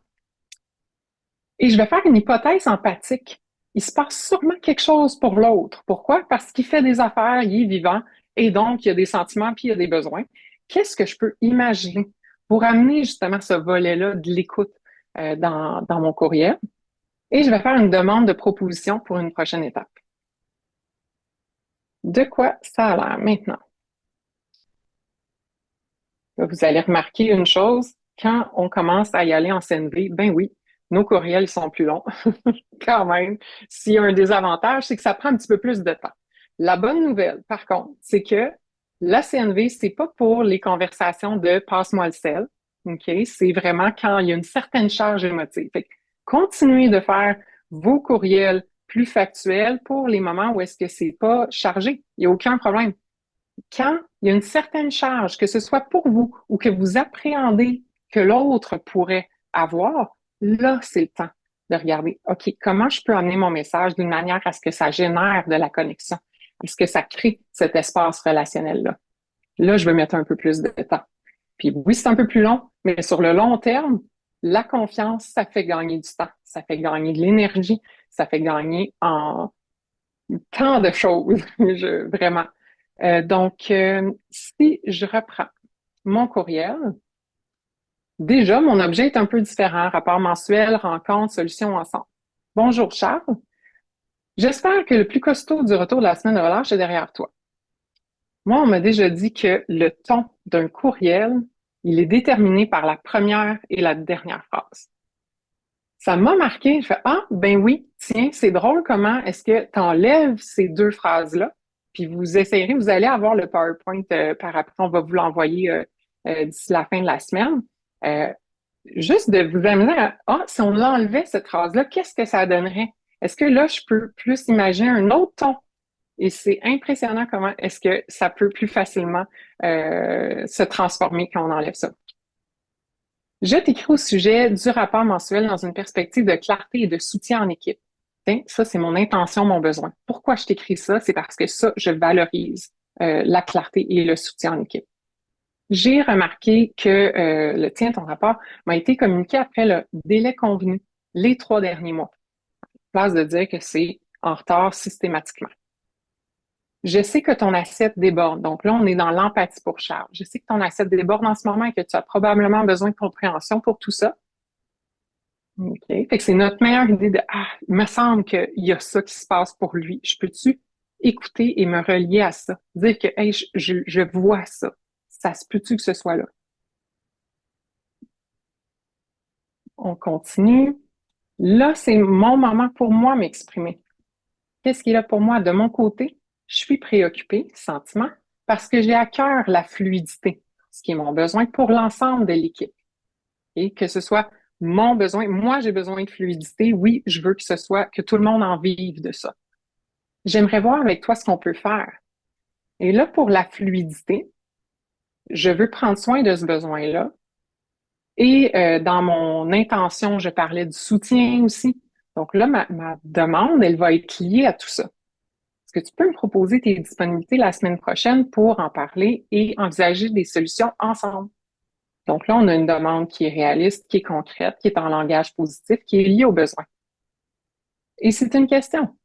Et je vais faire une hypothèse empathique. Il se passe sûrement quelque chose pour l'autre. Pourquoi? Parce qu'il fait des affaires, il est vivant et donc il y a des sentiments puis il y a des besoins. Qu'est-ce que je peux imaginer pour amener justement ce volet-là de l'écoute dans mon courriel? Et je vais faire une demande de proposition pour une prochaine étape. De quoi ça a l'air maintenant? Vous allez remarquer une chose, quand on commence à y aller en CNV, ben oui, nos courriels sont plus longs quand même. S'il y a un désavantage, c'est que ça prend un petit peu plus de temps. La bonne nouvelle, par contre, c'est que la CNV, c'est pas pour les conversations de passe-moi le sel, OK? C'est vraiment quand il y a une certaine charge émotive. Fait que continuez de faire vos courriels plus factuels pour les moments où est-ce que c'est pas chargé. Il n'y a aucun problème. Quand il y a une certaine charge, que ce soit pour vous ou que vous appréhendez que l'autre pourrait avoir, là, c'est le temps de regarder, OK, comment je peux amener mon message d'une manière à ce que ça génère de la connexion? Est-ce que ça crée cet espace relationnel-là? Là, je veux mettre un peu plus de temps. Puis oui, c'est un peu plus long, mais sur le long terme, la confiance, ça fait gagner du temps, ça fait gagner de l'énergie, ça fait gagner en tant de choses, vraiment. Si je reprends mon courriel, déjà, mon objet est un peu différent. Rapport mensuel, rencontre, solution ensemble. Bonjour Charles. J'espère que le plus costaud du retour de la semaine de relâche est derrière toi. Moi, on m'a déjà dit que le ton d'un courriel, il est déterminé par la première et la dernière phrase. Ça m'a marqué. Je fais, ah, ben oui, tiens, c'est drôle comment est-ce que tu enlèves ces deux phrases-là, puis vous essayerez, vous allez avoir le PowerPoint par après, on va vous l'envoyer d'ici la fin de la semaine. Euh, Juste de vous amener à, ah, si on enlevait cette phrase-là, qu'est-ce que ça donnerait? Est-ce que là, je peux plus imaginer un autre ton? Et c'est impressionnant comment est-ce que ça peut plus facilement se transformer quand on enlève ça. Je t'écris au sujet du rapport mensuel dans une perspective de clarté et de soutien en équipe. Tiens, ça, c'est mon intention, mon besoin. Pourquoi je t'écris ça? C'est parce que ça, je valorise la clarté et le soutien en équipe. J'ai remarqué que le tien, ton rapport, m'a été communiqué après le délai convenu, les 3 derniers mois. Place de dire que c'est en retard systématiquement. Je sais que ton assiette déborde. Donc là, on est dans l'empathie pour Charles. Je sais que ton assiette déborde en ce moment et que tu as probablement besoin de compréhension pour tout ça. OK. Fait que c'est notre meilleure idée de, ah, il me semble qu'il y a ça qui se passe pour lui. Je peux-tu écouter et me relier à ça? Dire que, hey, je vois ça. Ça se peut-tu que ce soit là? On continue. Là, c'est mon moment pour moi m'exprimer. Qu'est-ce qui est là pour moi? De mon côté, je suis préoccupée, sentiment, parce que j'ai à cœur la fluidité, ce qui est mon besoin pour l'ensemble de l'équipe. Et que ce soit mon besoin, moi j'ai besoin de fluidité, oui, je veux que ce soit, que tout le monde en vive de ça. J'aimerais voir avec toi ce qu'on peut faire. Et là, pour la fluidité, je veux prendre soin de ce besoin-là. Et dans mon intention, je parlais du soutien aussi. Donc là, ma demande, elle va être liée à tout ça. Est-ce que tu peux me proposer tes disponibilités la semaine prochaine pour en parler et envisager des solutions ensemble? Donc là, on a une demande qui est réaliste, qui est concrète, qui est en langage positif, qui est liée aux besoins. Et c'est une question.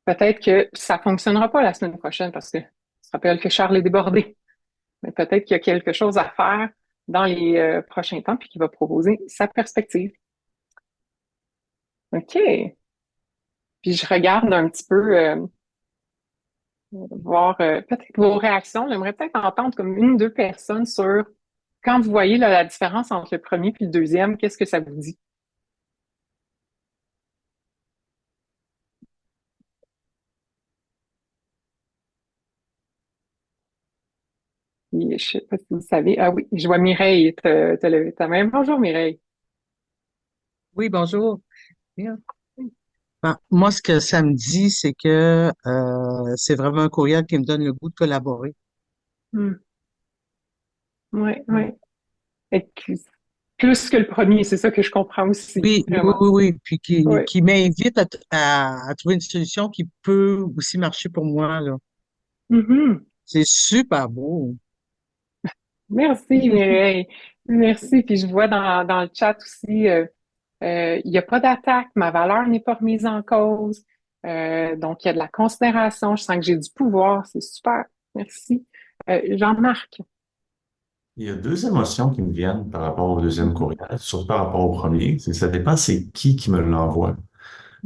Peut-être que ça fonctionnera pas la semaine prochaine parce que tu te rappelles que Charles est débordé. Mais peut-être qu'il y a quelque chose à faire dans les prochains temps puis qu'il va proposer sa perspective. OK. Puis je regarde un petit peu voir peut-être vos réactions. J'aimerais peut-être entendre comme une ou deux personnes sur quand vous voyez là, la différence entre le premier puis le deuxième, qu'est-ce que ça vous dit? Puis, je sais pas si vous savez. Ah oui, je vois Mireille te lever ta main. Bonjour Mireille. Oui, bonjour. Bien. Ben, moi, ce que ça me dit, c'est que c'est vraiment un courriel qui me donne le goût de collaborer. Hmm. Oui, oui. Et plus que le premier, c'est ça que je comprends aussi, Oui, oui, vraiment. oui, oui. Puis Oui. qui m'invite à trouver une solution qui peut aussi marcher pour moi, là. Mhm. C'est super beau. Merci Mireille. Merci. Puis je vois dans le chat aussi, il n'y a pas d'attaque, ma valeur n'est pas remise en cause. Donc, il y a de la considération. Je sens que j'ai du pouvoir. C'est super. Merci. Jean-Marc. Il y a deux émotions qui me viennent par rapport au deuxième Mhm. courriel, surtout par rapport au premier. C'est que ça dépend c'est qui me l'envoie.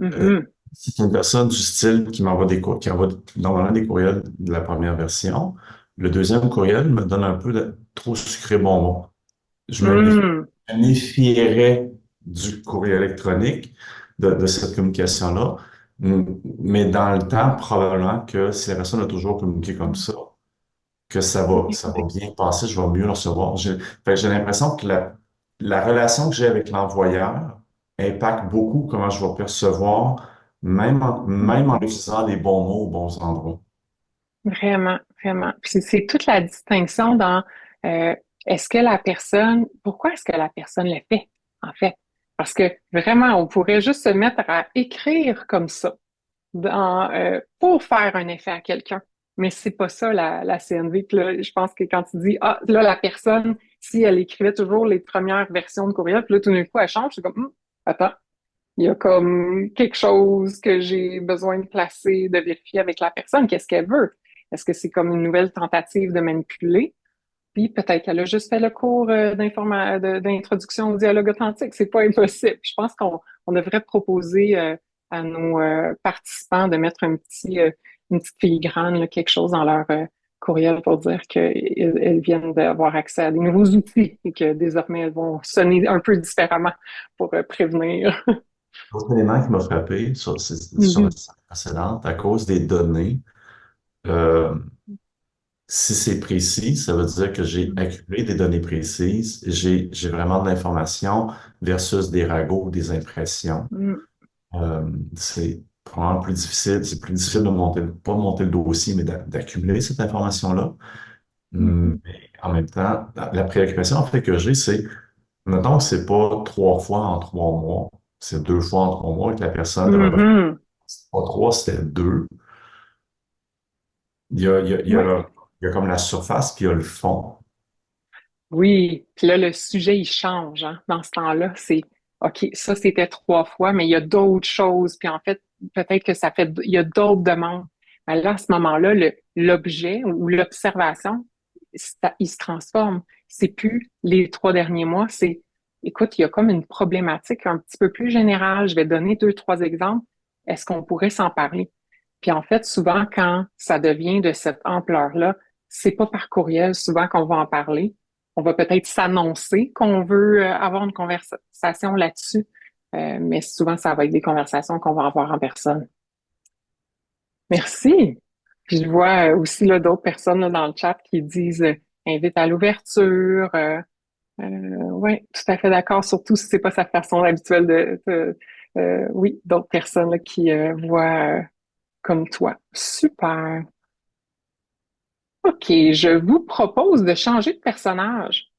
Euh, Mhm. si c'est une personne du style qui m'envoie qui envoie normalement des courriels de la première version, le deuxième courriel me donne un peu de trop sucré bonbon. Mhm. Je me méfierais du courriel électronique, de cette communication-là. Mais dans le temps, probablement que si la personne a toujours communiqué comme ça, que ça va bien passer, je vais mieux le recevoir. Fait que j'ai l'impression que la relation que j'ai avec l'envoyeur impacte beaucoup comment je vais percevoir, même en utilisant les bons mots aux bons endroits. Vraiment, vraiment. Puis c'est toute la distinction dans euh, est-ce que la personne, pourquoi est-ce que la personne le fait, en fait? Parce que vraiment, on pourrait juste se mettre à écrire comme ça pour faire un effet à quelqu'un. Mais c'est pas ça la CNV. Puis là, je pense que quand tu dis, ah, là, la personne, si elle écrivait toujours les premières versions de courriel, puis là, tout d'un coup, elle change, c'est comme, attends, il y a comme quelque chose que j'ai besoin de placer, de vérifier avec la personne. Qu'est-ce qu'elle veut? Est-ce que c'est comme une nouvelle tentative de manipuler? Puis peut-être qu'elle a juste fait le cours d'introduction au dialogue authentique. C'est pas impossible. Je pense qu'on devrait proposer à nos participants de mettre une petite filigrane, là, quelque chose dans leur courriel pour dire qu'elles viennent d'avoir accès à des nouveaux outils et que désormais elles vont sonner un peu différemment pour prévenir. L'autre élément qui m'a frappé sur la Mhm. slide précédente, à cause des données, euh, si c'est précis, ça veut dire que j'ai accumulé des données précises, j'ai vraiment de l'information versus des ragots ou des impressions. Mhm. C'est probablement plus difficile, c'est plus difficile de monter, pas de monter le dossier, mais d'accumuler cette information-là. Mhm. Mais en même temps, la préoccupation en fait que j'ai, c'est, mettons que c'est pas 3 fois en 3 mois, c'est 2 fois en 3 mois que la personne revient. Mhm. C'est pas trois, c'était deux. Ouais. Il y a comme la surface, puis il y a le fond. Oui, puis là, le sujet, il change, hein. Dans ce temps-là, c'est OK, ça, c'était 3 fois, mais il y a d'autres choses. Puis en fait, peut-être que ça fait, il y a d'autres demandes. Mais là, à ce moment-là, l'objet ou l'observation, il se transforme. C'est plus les 3 derniers mois, c'est écoute, il y a comme une problématique un petit peu plus générale. Je vais donner deux, trois exemples. Est-ce qu'on pourrait s'en parler? Puis en fait, souvent, quand ça devient de cette ampleur-là, c'est pas par courriel souvent qu'on va en parler. On va peut-être s'annoncer qu'on veut avoir une conversation là-dessus, mais souvent, ça va être des conversations qu'on va avoir en personne. Merci. Puis je vois aussi là, d'autres personnes là, dans le chat qui disent invite à l'ouverture. Oui, tout à fait d'accord, surtout si c'est pas sa façon habituelle oui, d'autres personnes là, qui voient comme toi. Super. OK, je vous propose de changer de personnage.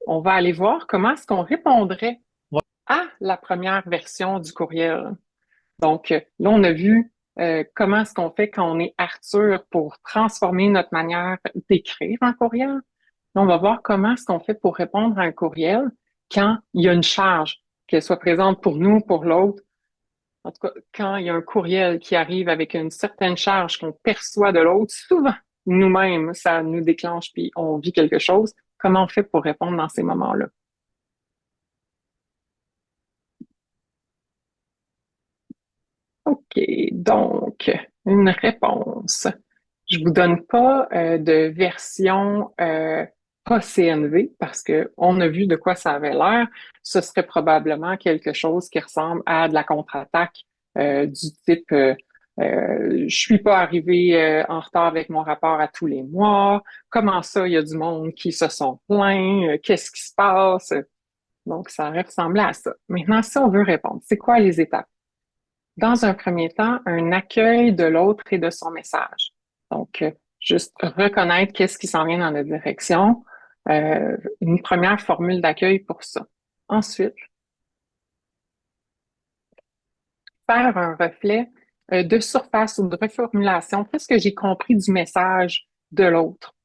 On va aller voir comment est-ce qu'on répondrait à la première version du courriel. Donc, là, on a vu comment est-ce qu'on fait quand on est Arthur pour transformer notre manière d'écrire un courriel. Là, on va voir comment est-ce qu'on fait pour répondre à un courriel quand il y a une charge, qu'elle soit présente pour nous, pour l'autre. En tout cas, quand il y a un courriel qui arrive avec une certaine charge qu'on perçoit de l'autre, souvent, nous-mêmes, ça nous déclenche puis on vit quelque chose. Comment on fait pour répondre dans ces moments-là? OK, donc, une réponse. Je vous donne pas de version pas CNV parce que on a vu de quoi ça avait l'air. Ce serait probablement quelque chose qui ressemble à de la contre-attaque du type je suis pas arrivé en retard avec mon rapport à tous les mois. Comment ça, il y a du monde qui se sont plaints? Qu'est-ce qui se passe? Donc, ça aurait ressemblé à ça. Maintenant, si on veut répondre, c'est quoi les étapes? Dans un premier temps, un accueil de l'autre et de son message. Donc, juste reconnaître qu'est-ce qui s'en vient dans la direction. Une première formule d'accueil pour ça. Ensuite, faire un reflet de surface ou de reformulation. Qu'est-ce que j'ai compris du message de l'autre?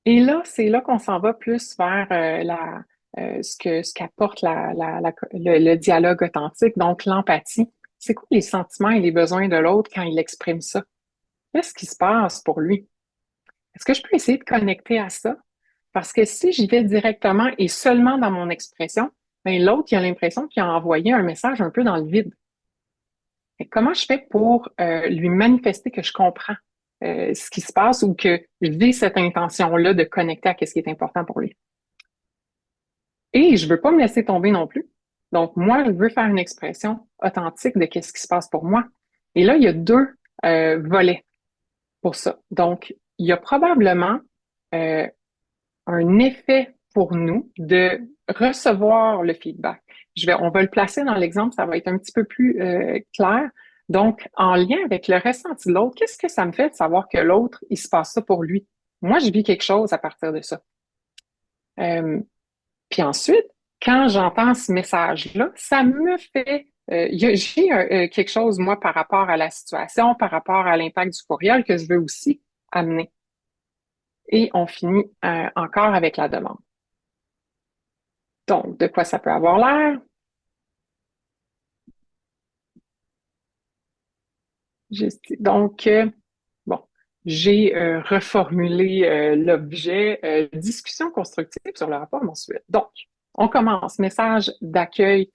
Et là, c'est là qu'on s'en va plus vers ce qu'apporte le dialogue authentique, donc l'empathie. C'est quoi les sentiments et les besoins de l'autre quand il exprime ça? Qu'est-ce qui se passe pour lui? Est-ce que je peux essayer de connecter à ça? Parce que si j'y vais directement et seulement dans mon expression, ben l'autre, il a l'impression qu'il a envoyé un message un peu dans le vide. Et comment je fais pour lui manifester que je comprends ce qui se passe ou que j'ai cette intention-là de connecter à ce qui est important pour lui? Et je veux pas me laisser tomber non plus. Donc, moi, je veux faire une expression authentique de qu'est-ce qui se passe pour moi. Et là, il y a deux volets pour ça. Donc, il y a probablement euh, un effet pour nous de recevoir le feedback. On va le placer dans l'exemple, ça va être un petit peu plus clair. Donc, en lien avec le ressenti de l'autre, qu'est-ce que ça me fait de savoir que l'autre, il se passe ça pour lui? Moi, je vis quelque chose à partir de ça. Euh, Puis ensuite, quand j'entends ce message-là, ça me fait j'ai quelque chose, moi, par rapport à la situation, par rapport à l'impact du courriel que je veux aussi amener. Et on finit encore avec la demande. Donc, de quoi ça peut avoir l'air? Donc, bon, j'ai reformulé l'objet discussion constructive sur le rapport mensuel. Donc, on commence. Message d'accueil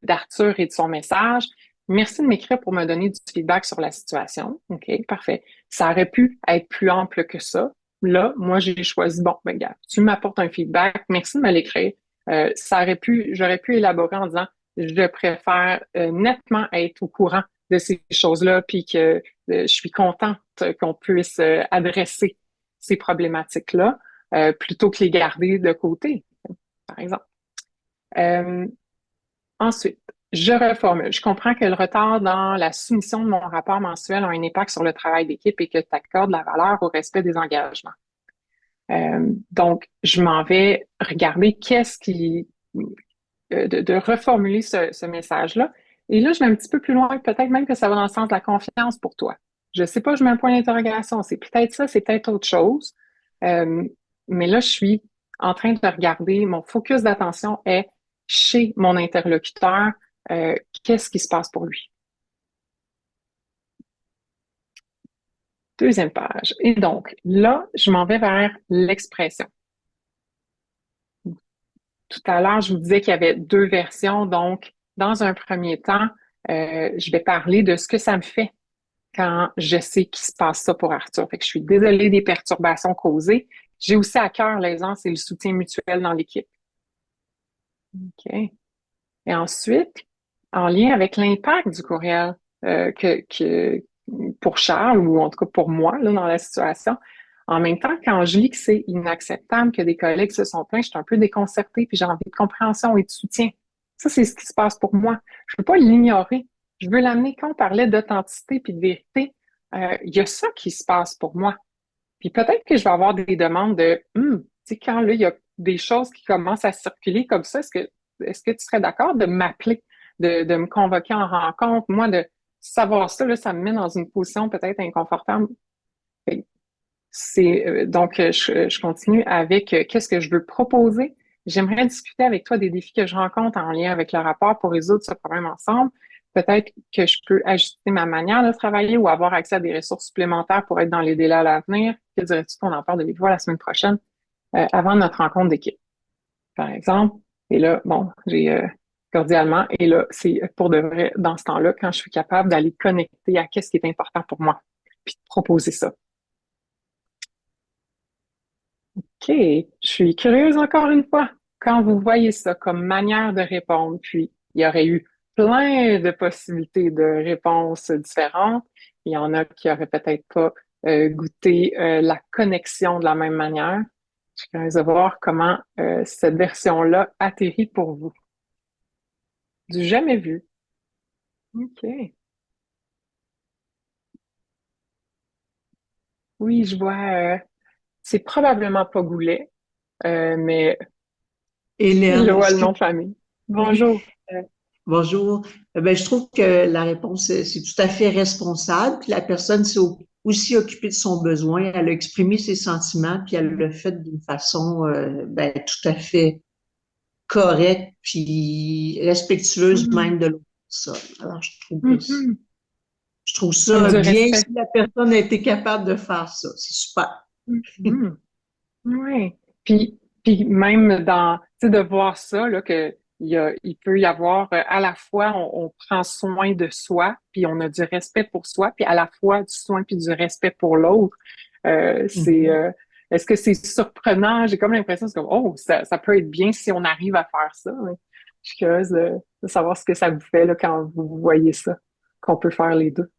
d'Arthur et de son message. Merci de m'écrire pour me donner du feedback sur la situation. OK, parfait. Ça aurait pu être plus ample que ça. Là, moi, j'ai choisi, bon, ben, regarde, tu m'apportes un feedback. Merci de me l'écrire. J'aurais pu élaborer en disant, je préfère nettement être au courant de ces choses-là, puis que je suis contente qu'on puisse adresser ces problématiques-là plutôt que les garder de côté, par exemple. Euh, Ensuite, je reformule. Je comprends que le retard dans la soumission de mon rapport mensuel a un impact sur le travail d'équipe et que tu accordes la valeur au respect des engagements. Donc, je m'en vais regarder de reformuler ce message-là. Et là, je vais un petit peu plus loin, peut-être même que ça va dans le sens de la confiance pour toi. Je sais pas, je mets un point d'interrogation. C'est peut-être ça, c'est peut-être autre chose. Euh, mais là, je suis en train de regarder, mon focus d'attention est chez mon interlocuteur, qu'est-ce qui se passe pour lui. Deuxième page. Et donc, là, je m'en vais vers l'expression. Tout à l'heure, je vous disais qu'il y avait deux versions. Donc, dans un premier temps, je vais parler de ce que ça me fait quand je sais qu'il se passe ça pour Arthur. Fait que je suis désolée des perturbations causées. J'ai aussi à cœur l'aisance et le soutien mutuel dans l'équipe. OK. Et ensuite, en lien avec l'impact du courriel pour Charles, ou en tout cas pour moi, là, dans la situation, en même temps, quand je lis que c'est inacceptable que des collègues se sont plaints, je suis un peu déconcertée, puis j'ai envie de compréhension et de soutien. Ça, c'est ce qui se passe pour moi. Je veux pas l'ignorer. Je veux l'amener. Quand on parlait d'authenticité puis de vérité, il y a ça qui se passe pour moi. Puis peut-être que je vais avoir des demandes de, tu sais, quand là, il y a des choses qui commencent à circuler comme ça, est-ce que tu serais d'accord de m'appeler, de me convoquer en rencontre? Moi, de savoir ça, là, ça me met dans une position peut-être inconfortable. Je continue avec qu'est-ce que je veux proposer. J'aimerais discuter avec toi des défis que je rencontre en lien avec le rapport pour résoudre ce problème ensemble. Peut-être que je peux ajuster ma manière de travailler ou avoir accès à des ressources supplémentaires pour être dans les délais à l'avenir. Que dirais-tu qu'on en parle de vive voix la semaine prochaine, avant notre rencontre d'équipe, par exemple? Et là, bon, j'ai cordialement, et là, c'est pour de vrai, dans ce temps-là, quand je suis capable d'aller connecter à qu'est-ce qui est important pour moi, puis de proposer ça. OK, je suis curieuse encore une fois. Quand vous voyez ça comme manière de répondre, puis il y aurait eu plein de possibilités de réponses différentes. Il y en a qui auraient peut-être pas goûté la connexion de la même manière. Je suis curieuse de voir comment cette version-là atterrit pour vous. Du jamais vu. OK. Oui, je vois. C'est probablement pas Goulet, mais je Hélène, vois est-ce le que nom de famille. oui, Bonjour. bonjour. Ben, je trouve que la réponse, c'est tout à fait responsable. Puis la personne s'est aussi occupée de son besoin. Elle a exprimé ses sentiments, puis elle l'a fait d'une façon ben, tout à fait correcte, puis respectueuse Mhm. même de l'autre personne. Alors, Mhm. je trouve Comme ça du bien si respect. la personne a été capable de faire ça. C'est super. Mhm. Oui. Puis même dans, tu sais, de voir ça, là, il peut y avoir, à la fois, on prend soin de soi, puis on a du respect pour soi, puis à la fois du soin puis du respect pour l'autre. Euh, c'est, Mhm. euh, Est-ce que c'est surprenant? J'ai comme l'impression, c'est comme, oh, ça peut être bien si on arrive à faire ça. Oui. Je suis curieuse de savoir ce que ça vous fait, là, quand vous voyez ça, qu'on peut faire les deux.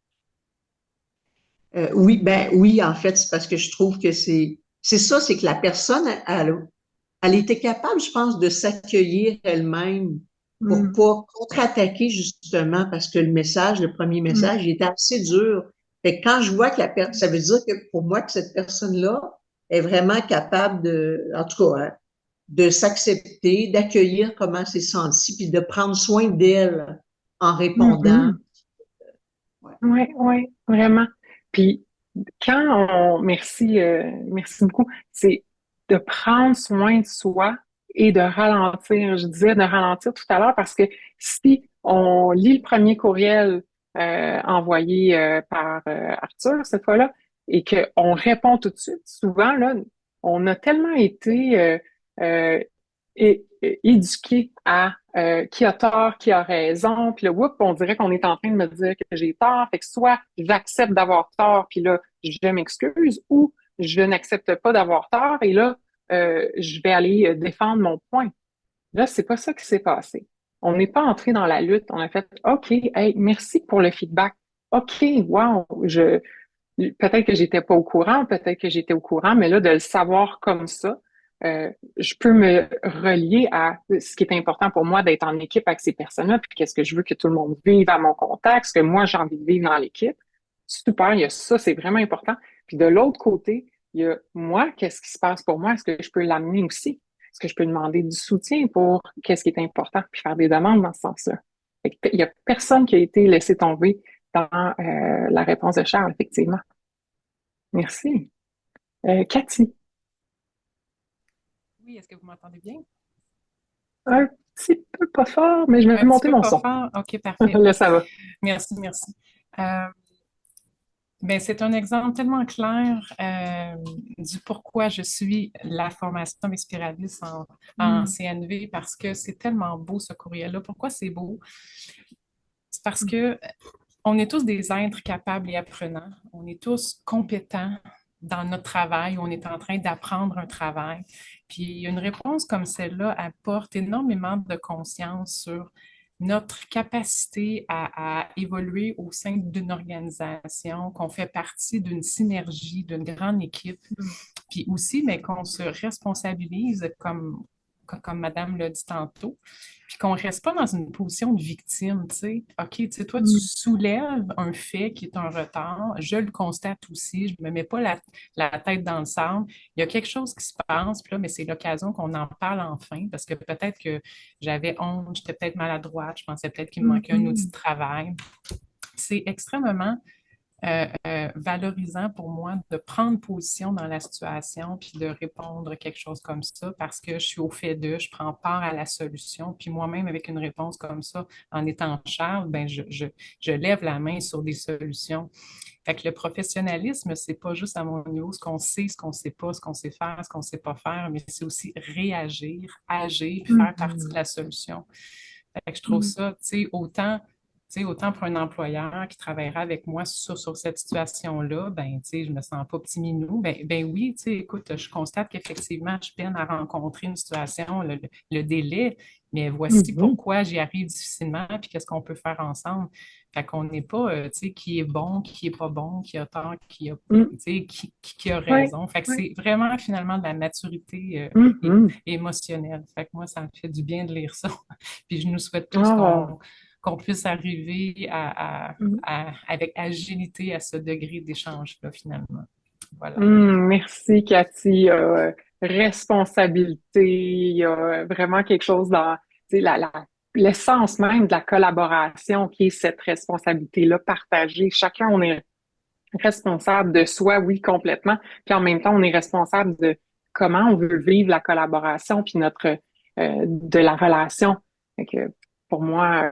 Oui, ben oui, en fait, c'est parce que je trouve que c'est ça, c'est que la personne, elle était capable, je pense, de s'accueillir elle-même pour Mm. pas contre-attaquer justement parce que le premier Mm. message, il était assez dur. Fait que quand je vois que ça veut dire que pour moi que cette personne-là est vraiment capable en tout cas, hein, de s'accepter, d'accueillir comment elle s'est sentie, puis de prendre soin d'elle en répondant. Mhm. Ouais. Oui, oui, vraiment. Puis merci beaucoup, c'est de prendre soin de soi et de ralentir. Je disais de ralentir tout à l'heure parce que si on lit le premier courriel envoyé par Arthur cette fois-là et qu'on répond tout de suite, souvent là, on a tellement été euh, éduqué à qui a tort, qui a raison, puis là, whoop, on dirait qu'on est en train de me dire que j'ai tort. Fait que soit j'accepte d'avoir tort, puis là, je m'excuse, ou je n'accepte pas d'avoir tort, et là, je vais aller défendre mon point. Là, c'est pas ça qui s'est passé. On n'est pas entré dans la lutte. On a fait, OK, hey, merci pour le feedback. OK, wow, peut-être que j'étais pas au courant, peut-être que j'étais au courant, mais là, de le savoir comme ça, je peux me relier à ce qui est important pour moi d'être en équipe avec ces personnes-là, puis qu'est-ce que je veux que tout le monde vive à mon contact, ce que moi j'ai envie de vivre dans l'équipe. Super, il y a ça, c'est vraiment important. Puis de l'autre côté, il y a moi, qu'est-ce qui se passe pour moi? Est-ce que je peux l'amener aussi? Est-ce que je peux demander du soutien pour qu'est-ce qui est important, puis faire des demandes dans ce sens-là? Il y a personne qui a été laissé tomber dans la réponse de Charles, effectivement. Merci. Cathy, Oui, est-ce que vous m'entendez bien? un petit peu pas fort, mais je vais Un petit monter peu mon pas son. fort? OK, parfait. Là, ça va. Merci, merci. Euh, Ben, c'est un exemple tellement clair du pourquoi je suis la formation d'Inspiralis en Mm. CNV parce que c'est tellement beau ce courriel-là. Pourquoi c'est beau? C'est parce que on est tous des êtres capables et apprenants. On est tous compétents dans notre travail. On est en train d'apprendre un travail. Puis une réponse comme celle-là apporte énormément de conscience sur notre capacité à évoluer au sein d'une organisation, qu'on fait partie d'une synergie, d'une grande équipe, puis aussi, mais qu'on se responsabilise comme Madame l'a dit tantôt, puis qu'on ne reste pas dans une position de victime, tu sais. OK, tu sais, toi, tu Mm. soulèves un fait qui est un retard, je le constate aussi, je ne me mets pas la tête dans le sable. Il y a quelque chose qui se passe, puis là, mais c'est l'occasion qu'on en parle enfin, parce que peut-être que j'avais honte, j'étais peut-être maladroite, je pensais peut-être qu'il me manquait un outil Mhm. de travail. C'est extrêmement valorisant pour moi de prendre position dans la situation puis de répondre quelque chose comme ça parce que je suis au fait de, je prends part à la solution. Puis moi-même, avec une réponse comme ça, en étant Charles, ben je lève la main sur des solutions. Fait que le professionnalisme, c'est pas juste à mon niveau ce qu'on sait, ce qu'on sait pas, ce qu'on sait faire, ce qu'on sait pas faire, mais c'est aussi réagir, agir, puis faire partie de Mhm. la solution. Fait que je trouve Mm. ça, tu sais, autant pour un employeur qui travaillera avec moi sur cette situation-là, ben, tu sais, je me sens pas petit minou. Ben oui, tu sais, écoute, je constate qu'effectivement, je peine à rencontrer une situation, le délai, mais voici Mhm. pourquoi j'y arrive difficilement, puis qu'est-ce qu'on peut faire ensemble. Fait qu'on n'est pas, tu sais, qui est bon, qui est pas bon, qui a tort, tu Mm. sais, qui a Ouais, raison. Fait que ouais. c'est vraiment finalement de la maturité Mhm. émotionnelle. Fait que moi, ça me fait du bien de lire ça. Puis je nous souhaite tous Ah. qu'on puisse arriver Mm. avec agilité à ce degré d'échange-là, finalement. Voilà. Merci, Cathy. Il y a, responsabilité, il y a vraiment quelque chose dans, tu sais, l'essence même de la collaboration qui est cette responsabilité-là partagée. Chacun, on est responsable de soi, oui, complètement. Puis en même temps, on est responsable de comment on veut vivre la collaboration puis de la relation. Fait que pour moi,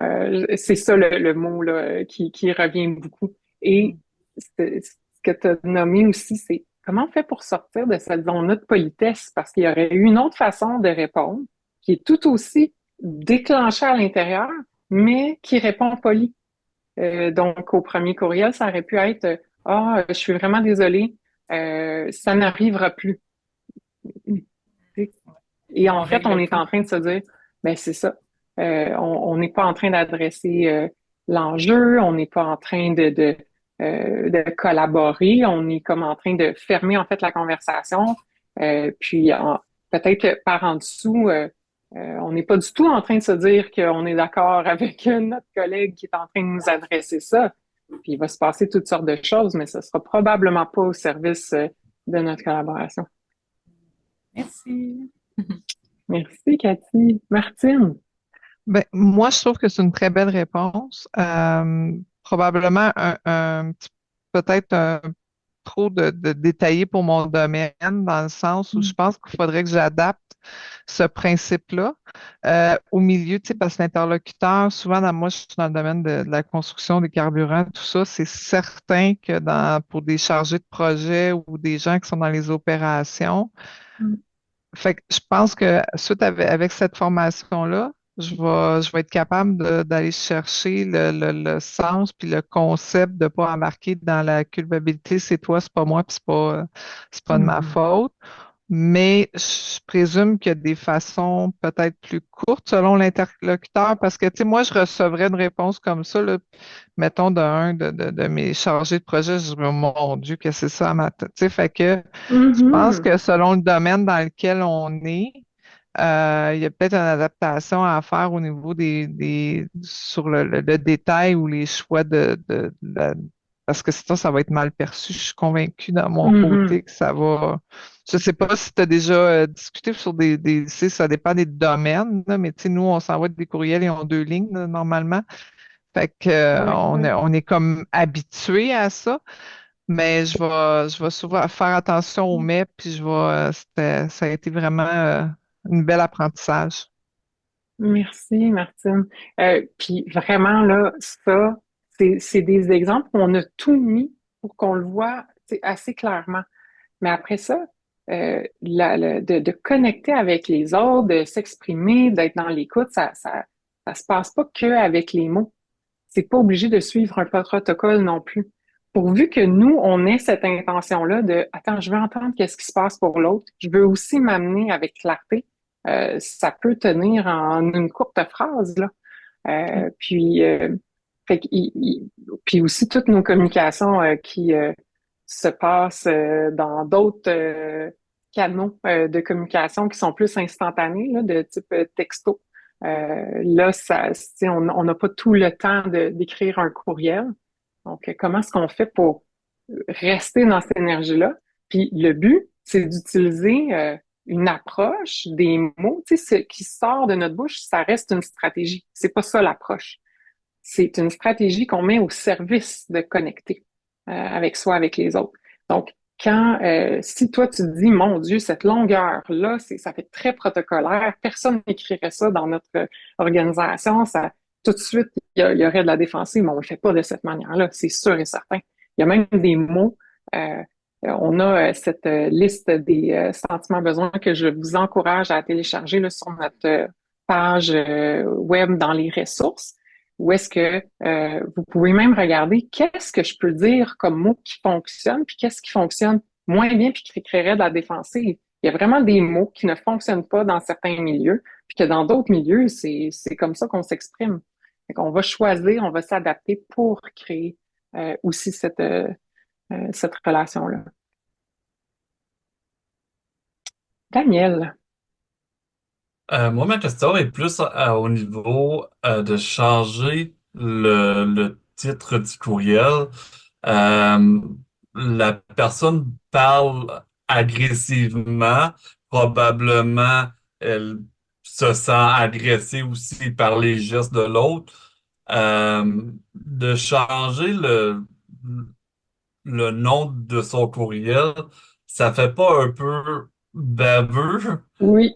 c'est ça le mot là, qui revient beaucoup. Et ce que tu as nommé aussi, c'est comment on fait pour sortir de cette zone-là de politesse? Parce qu'il y aurait eu une autre façon de répondre qui est tout aussi déclenchée à l'intérieur, mais qui répond poli. Donc, au premier courriel, ça aurait pu être Ah, je suis vraiment désolée, ça n'arrivera plus. Et en On fait, on règle est tout. en train de se dire, ben c'est ça. On n'est pas en train d'adresser l'enjeu, on n'est pas en train de collaborer, on est comme en train de fermer en fait la conversation. Puis peut-être que par en dessous, on n'est pas du tout en train de se dire qu'on est d'accord avec notre collègue qui est en train de nous adresser ça. Puis il va se passer toutes sortes de choses, mais ce sera probablement pas au service de notre collaboration. Merci. Merci, Cathy. Martine. Ben, moi, je trouve que c'est une très belle réponse. Probablement peut-être un trop de détaillé pour mon domaine, dans le sens où je pense qu'il faudrait que j'adapte ce principe-là au milieu, tu sais, parce que l'interlocuteur, souvent, moi, je suis dans le domaine de la construction des carburants, tout ça, c'est certain que pour des chargés de projet ou des gens qui sont dans les opérations, fait que je pense que suite avec cette formation-là, je vais être capable d'aller chercher le sens puis le concept de pas embarquer dans la culpabilité, c'est toi, c'est pas moi, puis c'est pas de ma Mhm. faute. Mais je présume qu'il y a des façons peut-être plus courtes selon l'interlocuteur, parce que, tu sais, moi, je recevrais une réponse comme ça, là, mettons, d'un de mes chargés de projet, je dirais, mon Dieu, que c'est ça à ma tête. Tu sais, fait que je pense Mhm. que selon le domaine dans lequel on est, il y a peut-être une adaptation à faire au niveau sur le détail ou les choix parce que sinon, ça va être mal perçu. Je suis convaincue dans mon Mhm. côté que ça va. Je sais pas si tu as déjà discuté sur tu sais, ça dépend des domaines, là, mais tu sais, nous, on s'envoie des courriels, ils ont deux lignes, là, normalement. Fait que, Ouais, ouais. on est comme habitué à ça. Mais je vais souvent faire attention aux mets, puis ça a été vraiment une belle apprentissage. Merci, Martine. Puis vraiment, là, ça, c'est des exemples où on a tout mis pour qu'on le voit assez clairement. Mais après ça, de connecter avec les autres, de s'exprimer, d'être dans l'écoute, ça se passe pas que avec les mots. C'est pas obligé de suivre un protocole non plus. Pourvu que nous, on ait cette intention-là de, attends, je veux entendre qu'est-ce qui se passe pour l'autre. Je veux aussi m'amener avec clarté. Ça peut tenir en une courte phrase, là. Puis, fait puis aussi toutes nos communications qui se passent dans d'autres canaux de communication qui sont plus instantanés, là, de type texto. Là, on n'a pas tout le temps d'écrire un courriel. Donc, comment est-ce qu'on fait pour rester dans cette énergie-là? Puis le but, c'est d'utiliser une approche, des mots, tu sais, ce qui sort de notre bouche, ça reste une stratégie. C'est pas ça l'approche. C'est une stratégie qu'on met au service de connecter avec soi, avec les autres. Donc, si toi tu te dis, mon Dieu, cette longueur-là, ça fait très protocolaire, personne n'écrirait ça dans notre organisation, ça, tout de suite, il y aurait de la défensive, mais on le fait pas de cette manière-là, c'est sûr et certain. Il y a même des mots, on a cette liste des sentiments besoins que je vous encourage à télécharger là, sur notre page web dans les ressources, où est-ce que vous pouvez même regarder qu'est-ce que je peux dire comme mot qui fonctionne, puis qu'est-ce qui fonctionne moins bien, puis qui créerait de la défensive. Il y a vraiment des mots qui ne fonctionnent pas dans certains milieux, puis que dans d'autres milieux, c'est comme ça qu'on s'exprime. On va choisir, on va s'adapter pour créer aussi cette relation-là. Daniel. Moi, ma question est plus au niveau de changer le titre du courriel. Euh, la personne parle agressivement, probablement elle se sent agressée aussi par les gestes de l'autre. De changer le nom de son courriel, ça fait pas un peu baveux? Oui.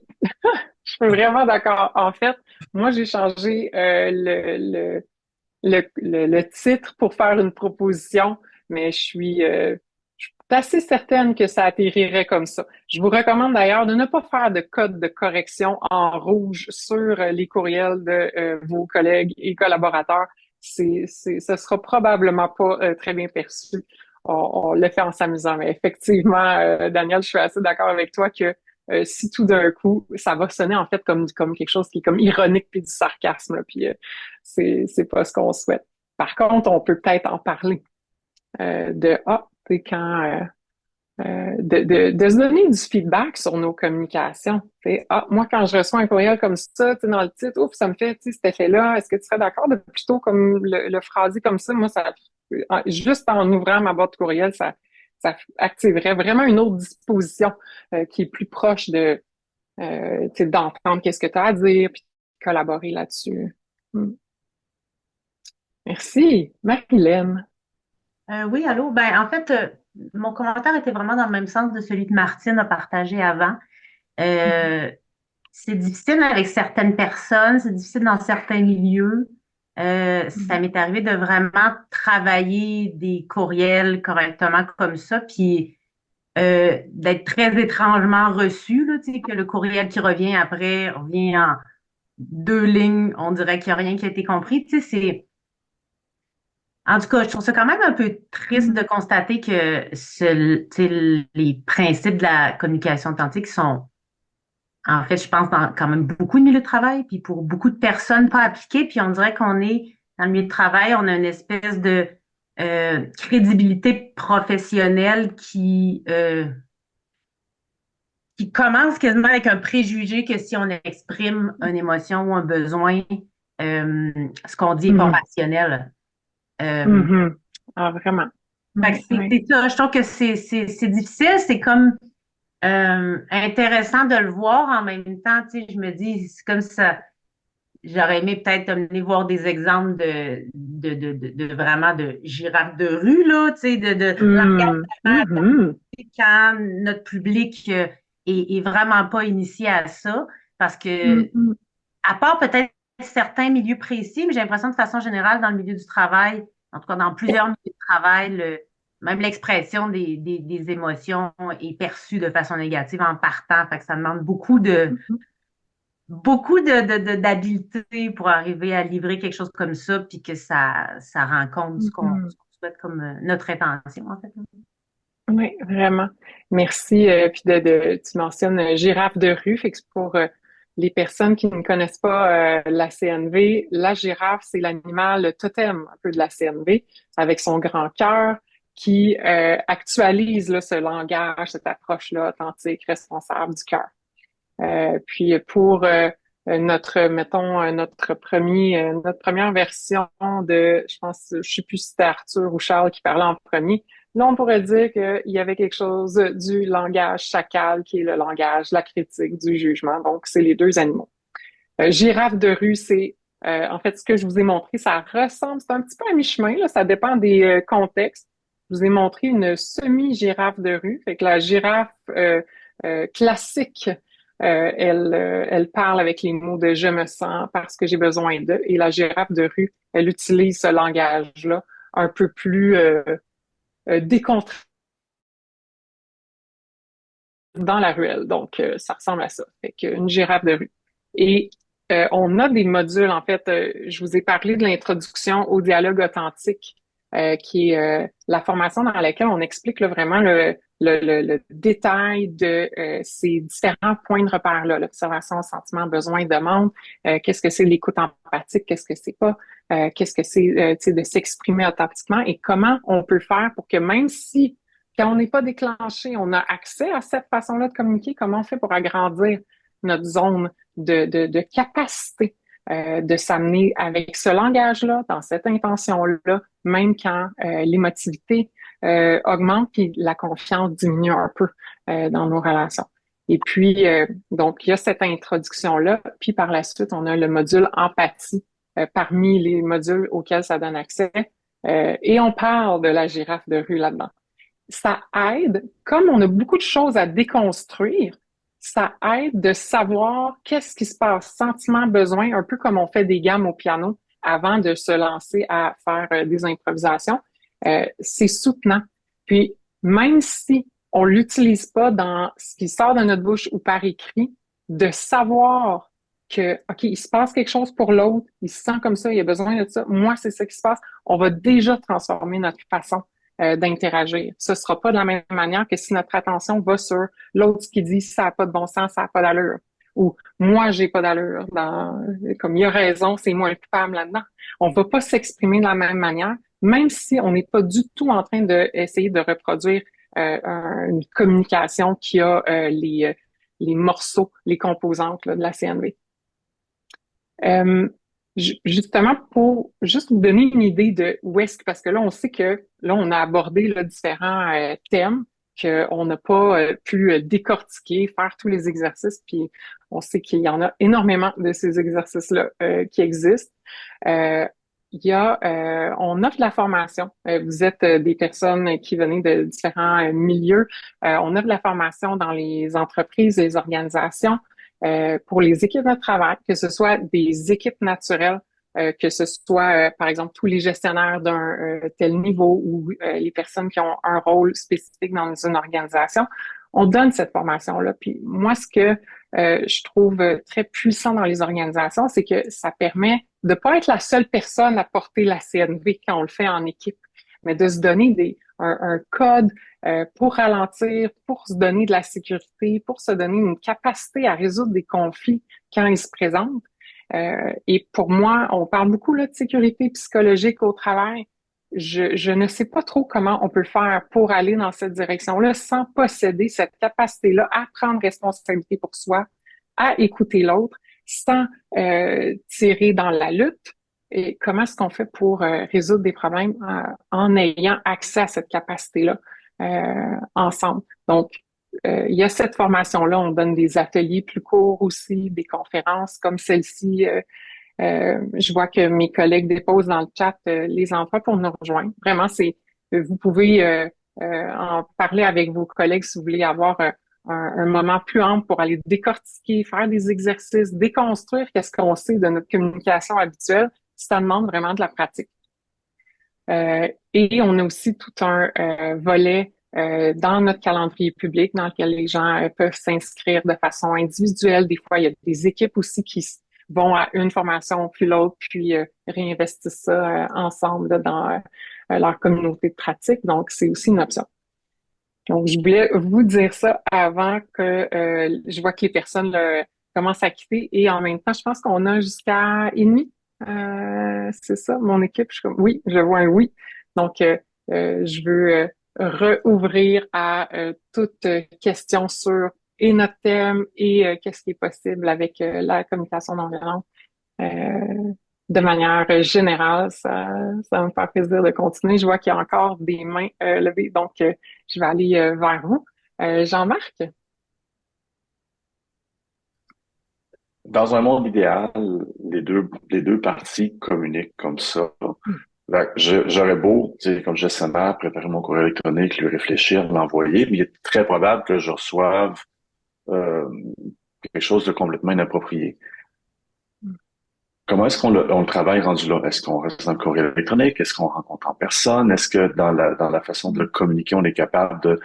Je suis vraiment d'accord. En fait, moi, j'ai changé le titre pour faire une proposition, mais je suis assez certaine que ça atterrirait comme ça. Je vous recommande d'ailleurs de ne pas faire de code de correction en rouge sur les courriels de vos collègues et collaborateurs. Ce sera probablement pas très bien perçu. On le fait en s'amusant, mais effectivement, Daniel, je suis assez d'accord avec toi que si tout d'un coup, ça va sonner en fait comme quelque chose qui est comme ironique puis du sarcasme, là, puis c'est pas ce qu'on souhaite. Par contre, on peut peut-être en parler tu sais, de se donner du feedback sur nos communications. Tu sais, moi, quand je reçois un courriel comme ça, tu sais, dans le titre, ouf, ça me fait, tu sais, cet effet-là, est-ce que tu serais d'accord de plutôt comme le phraser comme ça? Moi, juste en ouvrant ma boîte courriel, ça activerait vraiment une autre disposition qui est plus proche tu sais, d'entendre qu'est-ce que tu as à dire, puis de collaborer là-dessus. Merci. Marie-Hélène. Oui, allô. Ben, en fait, mon commentaire était vraiment dans le même sens de celui que Martine a partagé avant. C'est difficile avec certaines personnes, c'est difficile dans certains milieux. Ça m'est arrivé de vraiment travailler des courriels correctement comme ça, puis d'être très étrangement reçu, là, tu sais, que le courriel qui revient après revient en 2 lignes, on dirait qu'il n'y a rien qui a été compris. Tu sais, en tout cas, je trouve ça quand même un peu triste de constater que tu sais, les principes de la communication authentique sont, en fait, je pense, dans quand même beaucoup de milieux de travail, puis pour beaucoup de personnes pas appliqués, puis on dirait qu'on est dans le milieu de travail, on a une espèce de crédibilité professionnelle qui commence quasiment avec un préjugé que si on exprime une émotion ou un besoin, ce qu'on dit est pas rationnel. Ah, vraiment. Fait que c'est ça, je trouve que c'est difficile, c'est comme intéressant de le voir en même temps, tu sais, je me dis, c'est comme ça, j'aurais aimé peut-être amener voir des exemples de vraiment de girafes de rue, là, tu sais, de l'engagement quand notre public est vraiment pas initié à ça, parce que, à part peut-être certains milieux précis, mais j'ai l'impression de façon générale, dans le milieu du travail, en tout cas dans plusieurs milieux de travail, même l'expression des émotions est perçue de façon négative en partant. Fait que ça demande d'habileté pour arriver à livrer quelque chose comme ça, puis que ça rend compte ce qu'on souhaite comme notre intention, en fait. Oui, vraiment. Merci. Puis tu mentionnes girafe de rue, fait que c'est pour les personnes qui ne connaissent pas la CNV, la girafe, c'est l'animal totem un peu de la CNV, avec son grand cœur qui actualise là, ce langage, cette approche-là authentique, responsable du cœur. Puis pour mettons, notre première version je pense, je sais plus si c'était Arthur ou Charles qui parlait en premier. Là, on pourrait dire qu'il y avait quelque chose du langage chacal, qui est le langage, la critique, du jugement. Donc, c'est les deux animaux. Girafe de rue, c'est en fait ce que je vous ai montré, ça ressemble, c'est un petit peu à mi-chemin, là, ça dépend des contextes. Je vous ai montré une semi-girafe de rue, fait que la girafe classique, elle parle avec les mots de je me sens parce que j'ai besoin de, et la girafe de rue, elle utilise ce langage-là un peu plus décontracté dans la ruelle. Donc, ça ressemble à ça. Fait qu'une girafe de rue. Et on a des modules, en fait, je vous ai parlé de l'introduction au dialogue authentique, qui est la formation dans laquelle on explique là, vraiment le détail de ces différents points de repère-là, l'observation, sentiment, besoin, demande, qu'est-ce que c'est l'écoute empathique, qu'est-ce que c'est pas, qu'est-ce que c'est de s'exprimer authentiquement et comment on peut faire pour que même si quand on n'est pas déclenché, on a accès à cette façon-là de communiquer, comment on fait pour agrandir notre zone de capacité de s'amener avec ce langage-là, dans cette intention-là, même quand l'émotivité augmente puis la confiance diminue un peu dans nos relations. Et puis, donc, il y a cette introduction-là, puis par la suite, on a le module empathie parmi les modules auxquels ça donne accès. Et on parle de la girafe de rue là-dedans. Ça aide, comme on a beaucoup de choses à déconstruire, ça aide de savoir qu'est-ce qui se passe, sentiment, besoin, un peu comme on fait des gammes au piano avant de se lancer à faire des improvisations. C'est soutenant. Puis, même si on l'utilise pas dans ce qui sort de notre bouche ou par écrit, de savoir que, OK, il se passe quelque chose pour l'autre, il se sent comme ça, il a besoin de ça, moi, c'est ça qui se passe, on va déjà transformer notre façon d'interagir. Ce sera pas de la même manière que si notre attention va sur l'autre qui dit ça n'a pas de bon sens, ça n'a pas d'allure. Ou moi, j'ai pas d'allure. Comme il a raison, c'est moi le coupable là-dedans. On va pas s'exprimer de la même manière, même si on n'est pas du tout en train d'essayer de reproduire une communication qui a les morceaux, les composantes là, de la CNV. Justement, pour juste vous donner une idée de où est-ce que, parce que là, on sait que là, on a abordé là, différents thèmes qu'on n'a pas pu décortiquer, faire tous les exercices, puis on sait qu'il y en a énormément de ces exercices-là qui existent. On offre de la formation. Vous êtes des personnes qui venez de différents milieux. On offre de la formation dans les entreprises, les organisations. Pour les équipes de travail, que ce soit des équipes naturelles, que ce soit, par exemple, tous les gestionnaires d'un tel niveau ou les personnes qui ont un rôle spécifique dans une organisation, on donne cette formation-là. Puis moi, ce que je trouve très puissant dans les organisations, c'est que ça permet de pas être la seule personne à porter la CNV quand on le fait en équipe, mais de se donner un code pour ralentir, pour se donner de la sécurité, pour se donner une capacité à résoudre des conflits quand ils se présentent. Et pour moi, on parle beaucoup là, de sécurité psychologique au travail. Je ne sais pas trop comment on peut faire pour aller dans cette direction-là sans posséder cette capacité-là à prendre responsabilité pour soi, à écouter l'autre, sans tirer dans la lutte. Et comment est-ce qu'on fait pour résoudre des problèmes en ayant accès à cette capacité-là ensemble? Donc, il y a cette formation-là. On donne des ateliers plus courts aussi, des conférences comme celle-ci. Je vois que mes collègues déposent dans le chat les endroits pour nous rejoindre. Vraiment, vous pouvez en parler avec vos collègues si vous voulez avoir un moment plus ample pour aller décortiquer, faire des exercices, déconstruire qu'est-ce qu'on sait de notre communication habituelle. Ça demande vraiment de la pratique. Et on a aussi tout un volet dans notre calendrier public dans lequel les gens peuvent s'inscrire de façon individuelle. Des fois, il y a des équipes aussi qui vont à une formation puis l'autre, puis réinvestissent ça ensemble là, dans leur communauté de pratique. Donc, c'est aussi une option. Donc, je voulais vous dire ça avant que je vois que les personnes commencent à quitter. Et en même temps, je pense qu'on a jusqu'à et demi. C'est ça, mon équipe. Je suis comme, oui, je vois un oui. Donc, je veux rouvrir à toute question sur et notre thème et qu'est-ce qui est possible avec la communication non violente. De manière générale, ça va me faire plaisir de continuer. Je vois qu'il y a encore des mains levées, donc je vais aller vers vous. Jean-Marc? Dans un monde idéal, les deux parties communiquent comme ça. Fait que j'aurais beau, tu sais, comme gestionnaire, préparer mon courriel électronique, lui réfléchir, l'envoyer, mais il est très probable que je reçoive euh, quelque chose de complètement inapproprié. Comment est-ce on le travaille rendu là? Est-ce qu'on reste dans le courriel électronique? Est-ce qu'on rencontre en personne? Est-ce que dans la façon de le communiquer, on est capable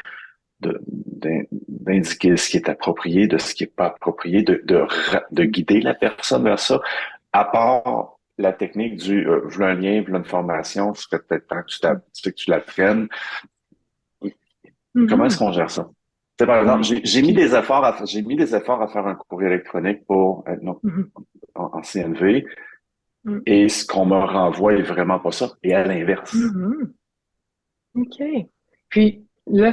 d'indiquer ce qui est approprié, de ce qui est pas approprié, de guider la personne vers ça? À part la technique du v'là un lien, v'là une formation, ce serait peut-être temps que tu l'apprennes. Comment est-ce qu'on gère ça? Tu sais, par exemple, j'ai mis des efforts à faire un courrier électronique pour en CNV, et ce qu'on me renvoie est vraiment pas ça. Et à l'inverse. OK. Puis là,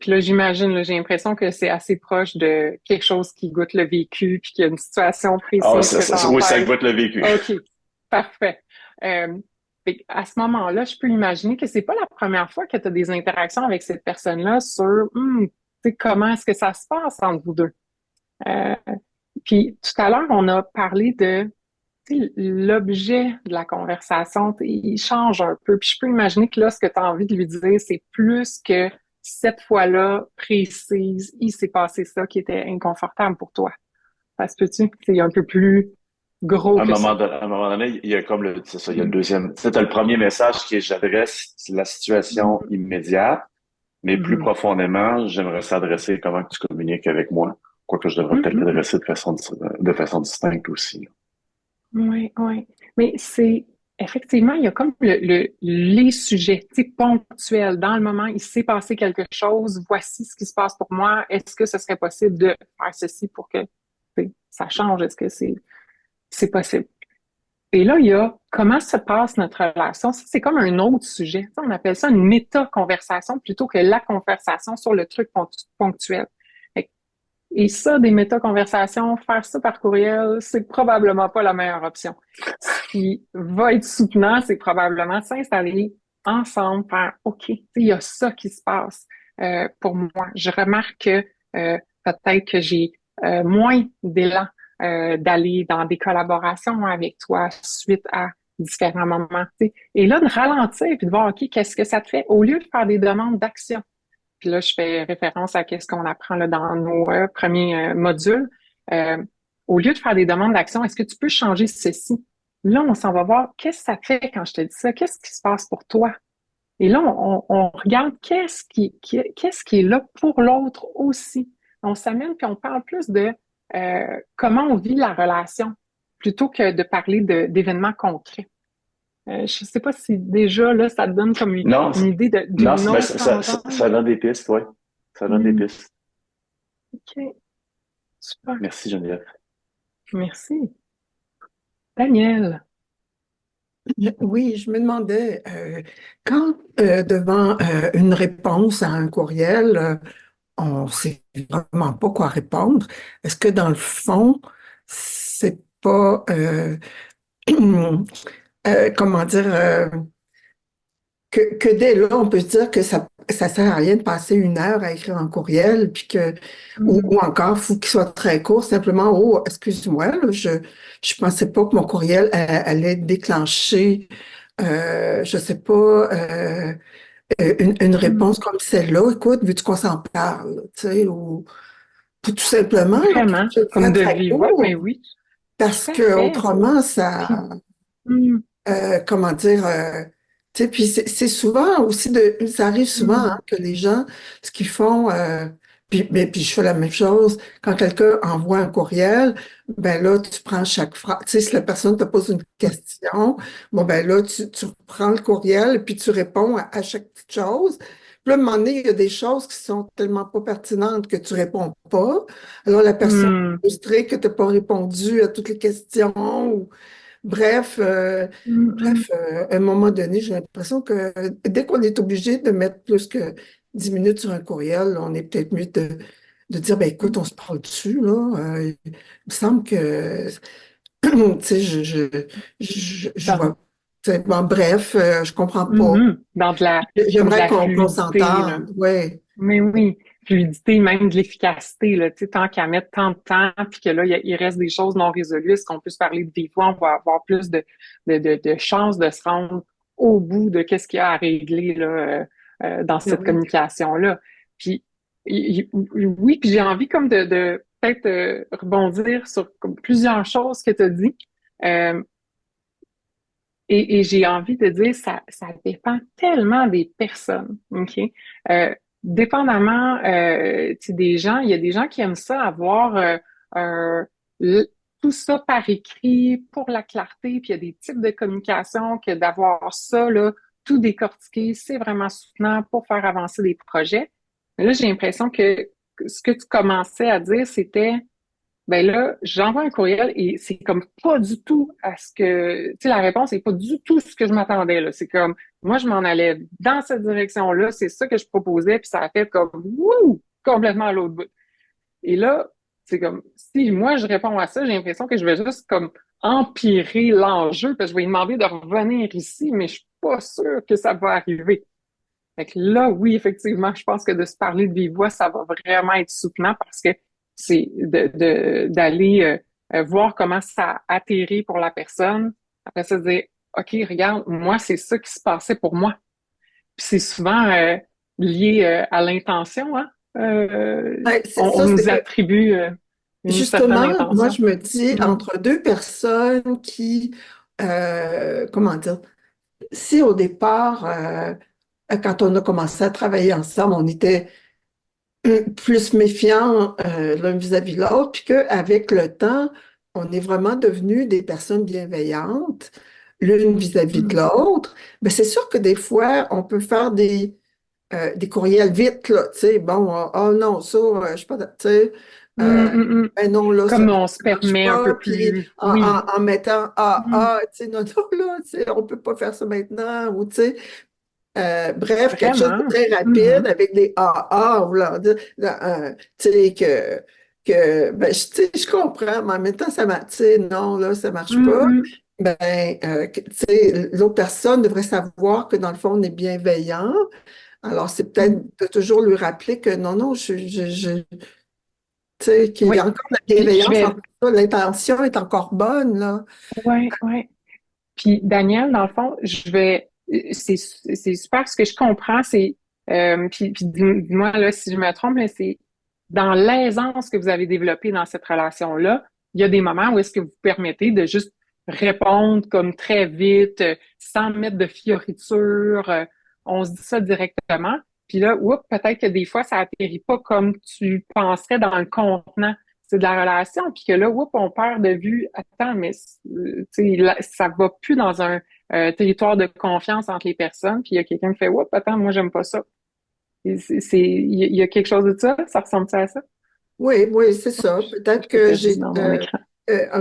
puis là, j'imagine, là, j'ai l'impression que c'est assez proche de quelque chose qui goûte le vécu, puis qu'il y a une situation précise oui, ça goûte le vécu. OK, parfait. À ce moment-là, je peux imaginer que c'est pas la première fois que tu as des interactions avec cette personne-là sur comment est-ce que ça se passe entre vous deux. Puis tout à l'heure, on a parlé de l'objet de la conversation, il change un peu. Puis je peux imaginer que là, ce que tu as envie de lui dire, c'est plus que cette fois-là précise, il s'est passé ça qui était inconfortable pour toi. Ça se peut-tu? C'est un peu plus gros que ça. À un moment donné, il y a c'est ça, il y a le deuxième. Tu sais, t'as le premier message qui est j'adresse la situation immédiate, mais plus profondément, j'aimerais s'adresser comment tu communiques avec moi. Quoique je devrais peut-être l'adresser de façon distincte aussi. Oui, oui. Mais effectivement, il y a comme les sujets, ponctuels. Dans le moment, il s'est passé quelque chose, voici ce qui se passe pour moi. Est-ce que ce serait possible de faire ceci pour que ça change? Est-ce que c'est possible? Et là, il y a comment se passe notre relation. Ça, c'est comme un autre sujet. On appelle ça une méta-conversation plutôt que la conversation sur le truc ponctuel. Et ça, des méta-conversations, faire ça par courriel, c'est probablement pas la meilleure option. Ce qui va être soutenant, c'est probablement s'installer ensemble, faire OK, il y a ça qui se passe pour moi. Je remarque que peut-être que j'ai moins d'élan d'aller dans des collaborations avec toi suite à différents moments. T'sais. Et là, de ralentir puis de voir OK, qu'est-ce que ça te fait au lieu de faire des demandes d'action. Puis là, je fais référence à ce qu'on apprend là, dans nos premiers modules. Au lieu de faire des demandes d'action, est-ce que tu peux changer ceci? Là, on s'en va voir qu'est-ce que ça fait quand je te dis ça? Qu'est-ce qui se passe pour toi? Et là, on regarde qu'est-ce qui est là pour l'autre aussi. On s'amène puis on parle plus de comment on vit la relation plutôt que de parler d'événements concrets. Je sais pas si déjà, là, ça te donne comme une idée d'une autre ça donne des pistes, oui. Ça donne des pistes. OK. Super. Merci, Geneviève. Merci. Daniel. Oui, je me demandais, quand devant une réponse à un courriel, on ne sait vraiment pas quoi répondre, est-ce que dans le fond, c'est pas, comment dire, que dès là, on peut se dire que ça sert à rien de passer 1 heure à écrire un courriel, puis ou encore, faut qu'il soit très court, simplement, oh, excuse-moi, là, je pensais pas que mon courriel allait déclencher, je sais pas, une réponse comme celle-là. Écoute, veux-tu qu'on s'en parle, tu sais, ou tout simplement, vraiment, comme de vive voix, mais oui. Parce que autrement, ça, comment dire, Tu sais, puis c'est souvent aussi ça arrive souvent hein, que les gens, ce qu'ils font, puis je fais la même chose, quand quelqu'un envoie un courriel, ben là, tu prends chaque phrase, tu sais, si la personne te pose une question, bon ben là, tu prends le courriel, puis tu réponds à chaque petite chose. Puis là, à un moment donné, il y a des choses qui sont tellement pas pertinentes que tu réponds pas. Alors la personne Hmm. est frustrée que tu n'as pas répondu à toutes les questions, bref, Hmm. à un moment donné, j'ai l'impression que dès qu'on est obligé de mettre plus que 10 minutes sur un courriel, on est peut-être mieux de dire, ben écoute, on se parle dessus, là. Il me semble que, tu sais, je Dans, vois. Tu sais, bon, bref, je comprends pas. dans comme de J'aimerais la qu'on fluidité, là. s'entende. Ouais. Mais oui, fluidité, même de l'efficacité, là, tu sais, tant qu'à mettre tant de temps, puis que là, il reste des choses non résolues, est-ce qu'on peut se parler de vive voix, on va avoir plus de chances de se rendre au bout de qu'est-ce qu'il y a à régler, là, dans Ben cette oui. communication-là. Puis, oui, puis j'ai envie comme de peut-être rebondir sur comme plusieurs choses que tu as dit. Euh, et j'ai envie de dire, ça dépend tellement des personnes, OK? Dépendamment tu sais, des gens, il y a des gens qui aiment ça, avoir un- le- tout ça par écrit pour la clarté, puis il y a des types de communication que d'avoir ça, là, tout décortiqué, c'est vraiment soutenant pour faire avancer des projets. Mais là, j'ai l'impression que ce que tu commençais à dire, c'était ben là, j'envoie un courriel et c'est comme pas du tout à ce que, tu sais, la réponse est pas du tout ce que je m'attendais, là. C'est comme, moi, je m'en allais dans cette direction-là, c'est ça que je proposais, puis ça a fait comme, wouh, complètement à l'autre bout. Et là, c'est comme, si moi, je réponds à ça, j'ai l'impression que je vais juste comme empirer l'enjeu, parce que je vais lui demander de revenir ici, mais je suis pas sûre que ça va arriver. Fait que là, oui, effectivement, je pense que de se parler de vive voix, ça va vraiment être soutenant parce que c'est d'aller voir comment ça atterrit pour la personne. Après ça, dire, OK, regarde, moi, c'est ça qui se passait pour moi. Puis c'est souvent lié à l'intention, hein. Ouais, c'est On ça, c'est nous que attribue une certaine justement, moi, intention. je me dis, Mm. entre deux personnes qui, comment dire, si au départ, quand on a commencé à travailler ensemble, on était plus méfiants l'un vis-à-vis de l'autre, puis qu'avec le temps, on est vraiment devenus des personnes bienveillantes, l'une vis-à-vis de Mm. l'autre, ben c'est sûr que des fois, on peut faire des courriels vite, là, tu sais, bon, oh non, ça, je sais pas, tu sais, Mm, euh, mm, mm. ben non, là, ça Comme on se marche permet un pas, peu puis plus. Oui. en mettant ah, Mm. ah, tu sais, non, non, là, tu sais, on peut pas faire ça maintenant, ou tu sais, bref, quelque chose de Vraiment. très rapide Mhm. avec des ah, ah, vouloir dire, tu sais, ben, tu sais, je comprends, mais en même temps, tu sais, non, là, ça marche Mm, pas. mm. Ben, tu sais, l'autre personne devrait savoir que dans le fond, on est bienveillant. Alors, c'est peut-être de toujours lui rappeler que non, non, tu sais, qu'il y Oui. a encore de la Puis je bienveillance en vais. tout ça. L'intention est encore bonne, là. Ouais, ouais. Puis Daniel, dans le fond, je vais. C'est super. Ce que je comprends, c'est. Puis dis-moi là si je me trompe, mais c'est dans l'aisance que vous avez développée dans cette relation-là, il y a des moments où est-ce que vous permettez de juste répondre comme très vite, sans mettre de fioritures. On se dit ça directement. Puis là, oups, peut-être que des fois, ça atterrit pas comme tu penserais dans le contenant. C'est de la relation, puis que là, oups, on perd de vue. Attends, mais tu sais, ça va plus dans un territoire de confiance entre les personnes. Puis il y a quelqu'un qui fait, oups, attends, moi, j'aime pas ça. Il y a quelque chose de ça? Ça ressemble à ça? Oui, oui, c'est ça. Peut-être J'ai que perdu dans mon écran.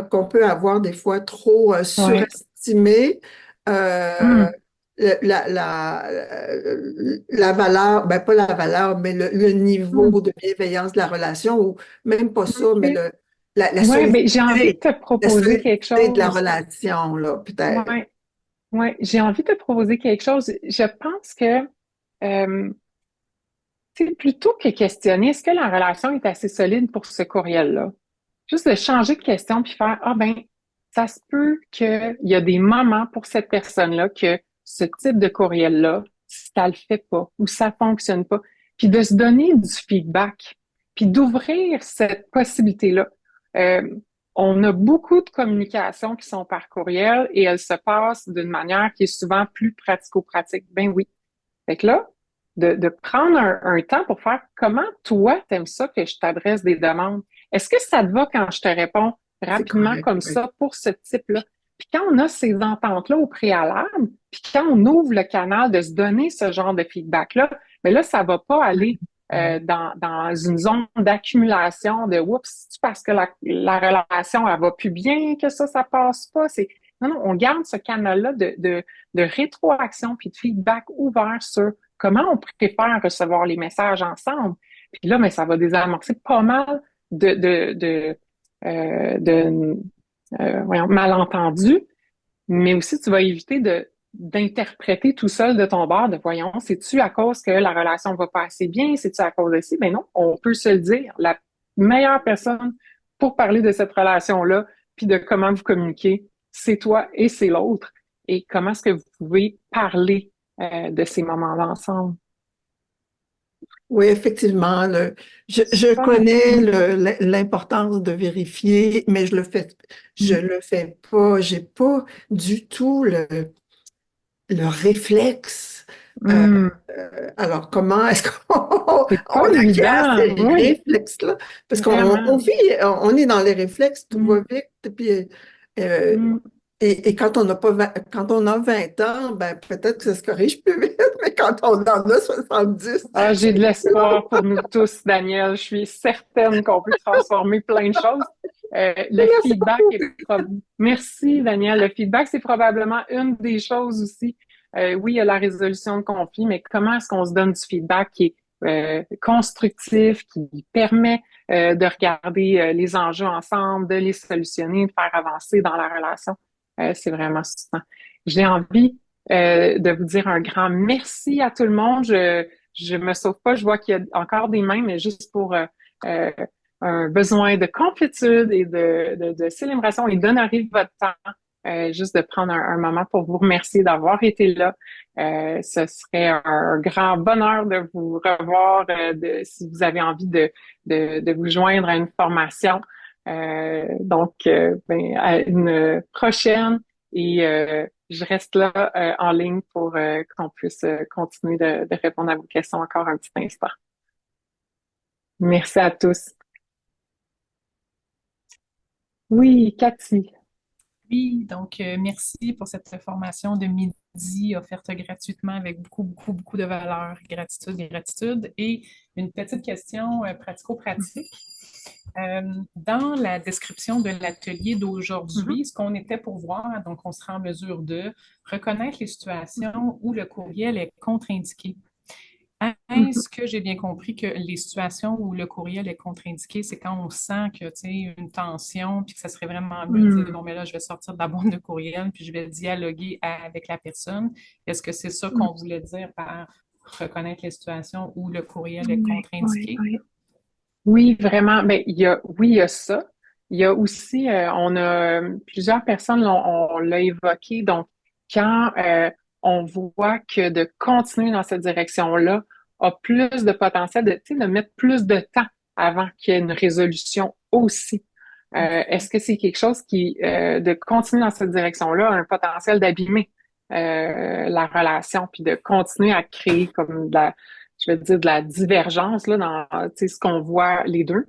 qu'on peut avoir des fois trop Ouais. surestimé euh, Hum, la valeur, ben pas la valeur, mais le hum. niveau de bienveillance de la relation, ou même pas ça, mais OK. la Ouais, ben j'ai envie de te la proposer quelque solidité de la chose. relation, là, peut-être. Ouais, ouais, j'ai envie de te proposer quelque chose. Je pense que euh, tu sais, plutôt que questionner, est-ce que la relation est assez solide pour ce courriel-là? Juste de changer de question puis faire, ah ben, ça se peut qu'il y a des moments pour cette personne-là que ce type de courriel-là, ça le fait pas ou ça fonctionne pas. Puis de se donner du feedback, puis d'ouvrir cette possibilité-là. Euh, on a beaucoup de communications qui sont par courriel et elles se passent d'une manière qui est souvent plus pratico-pratique. Ben oui. Fait que là, de prendre un temps pour faire comment toi t'aimes ça que je t'adresse des demandes. Est-ce que ça te va quand je te réponds C'est rapidement correct, comme oui. ça pour ce type-là? Puis quand on a ces ententes-là au préalable, puis quand on ouvre le canal de se donner ce genre de feedback-là, mais là, ça va pas aller dans une zone d'accumulation de oups, c'est parce que la relation elle va plus bien que ça passe pas. Non, non, on garde ce canal-là de rétroaction puis de feedback ouvert sur comment on préfère recevoir les messages ensemble. Puis là, mais ça va désamorcer pas mal de voyons, malentendus, mais aussi tu vas éviter d'interpréter tout seul de ton bord, de voyons, c'est-tu à cause que la relation va pas assez bien, c'est-tu à cause de ci? Ben non, on peut se le dire. La meilleure personne pour parler de cette relation-là, puis de comment vous communiquez, c'est toi et c'est l'autre. Et comment est-ce que vous pouvez parler de ces moments-là ensemble? Oui, effectivement. Je Super. connais l'importance de vérifier, mais je le fais pas. J'ai pas du tout le réflexe. Hmm. Alors, comment est-ce qu'on C'est on pas acquiert ces évident, oui, réflexes-là? Parce qu'on vraiment. on est dans les réflexes, tout va Hmm. vite. Puis, euh, Hmm. et quand on n'a pas quand on a 20 ans, ben peut-être que ça se corrige plus vite, mais quand on en a 70, Ah, j'ai de c'est l'espoir pour nous tous, Daniel. Je suis certaine qu'on peut transformer plein de choses. Le Merci feedback beaucoup. est Merci, Daniel. Le feedback, c'est probablement une des choses aussi. Oui, il y a la résolution de conflits, mais comment est-ce qu'on se donne du feedback qui est constructif, qui permet de regarder les enjeux ensemble, de les solutionner, de faire avancer dans la relation. C'est vraiment suffisant. J'ai envie de vous dire un grand merci à tout le monde. Je me sauve pas, je vois qu'il y a encore des mains, mais juste pour euh, un besoin de complétude et de célébration et d'honorer votre temps, juste de prendre un moment pour vous remercier d'avoir été là. Ce serait un grand bonheur de vous revoir si vous avez envie de vous joindre à une formation. Donc, à une prochaine et je reste là en ligne pour qu'on puisse continuer de répondre à vos questions encore un petit instant. Merci à tous. Oui, Cathy. Oui, donc merci pour cette formation de midi offerte gratuitement avec beaucoup, beaucoup, beaucoup de valeur. Gratitude, gratitude. Et une petite question pratico-pratique. Dans la description de l'atelier d'aujourd'hui, ce qu'on était pour voir, donc on sera en mesure de reconnaître les situations où le courriel est contre-indiqué. Est-ce que j'ai bien compris que les situations où le courriel est contre-indiqué, c'est quand on sent que, tu sais, une tension, puis que ça serait vraiment mieux de dire, bon, mais là, je vais sortir de la boîte de courriel, puis je vais dialoguer avec la personne. Est-ce que c'est ça qu'on voulait dire par reconnaître les situations où le courriel est Oui, oui, contre-indiqué? oui. Oui, vraiment. Ben, oui, il y a ça. Il y a aussi, on a plusieurs personnes on l'a évoqué. Donc, quand on voit que de continuer dans cette direction-là a plus de potentiel de, tu sais, de mettre plus de temps avant qu'il y ait une résolution aussi. Est-ce que c'est quelque chose qui, de continuer dans cette direction-là, a un potentiel d'abîmer la relation, puis de continuer à créer comme je vais dire, de la divergence là, dans ce qu'on voit les deux.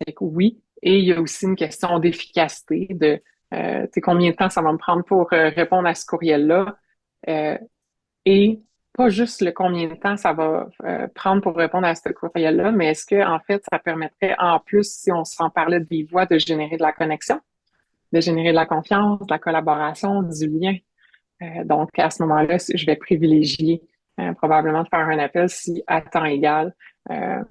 Fait que oui. Et il y a aussi une question d'efficacité, de combien de temps ça va me prendre pour répondre à ce courriel-là. Et pas juste le combien de temps ça va prendre pour répondre à ce courriel-là, mais est-ce que en fait, ça permettrait, en plus, si on s'en parlait de vive voix, de générer de la connexion, de générer de la confiance, de la collaboration, du lien. Donc, à ce moment-là, je vais privilégier probablement de faire un appel si à temps égal, euh,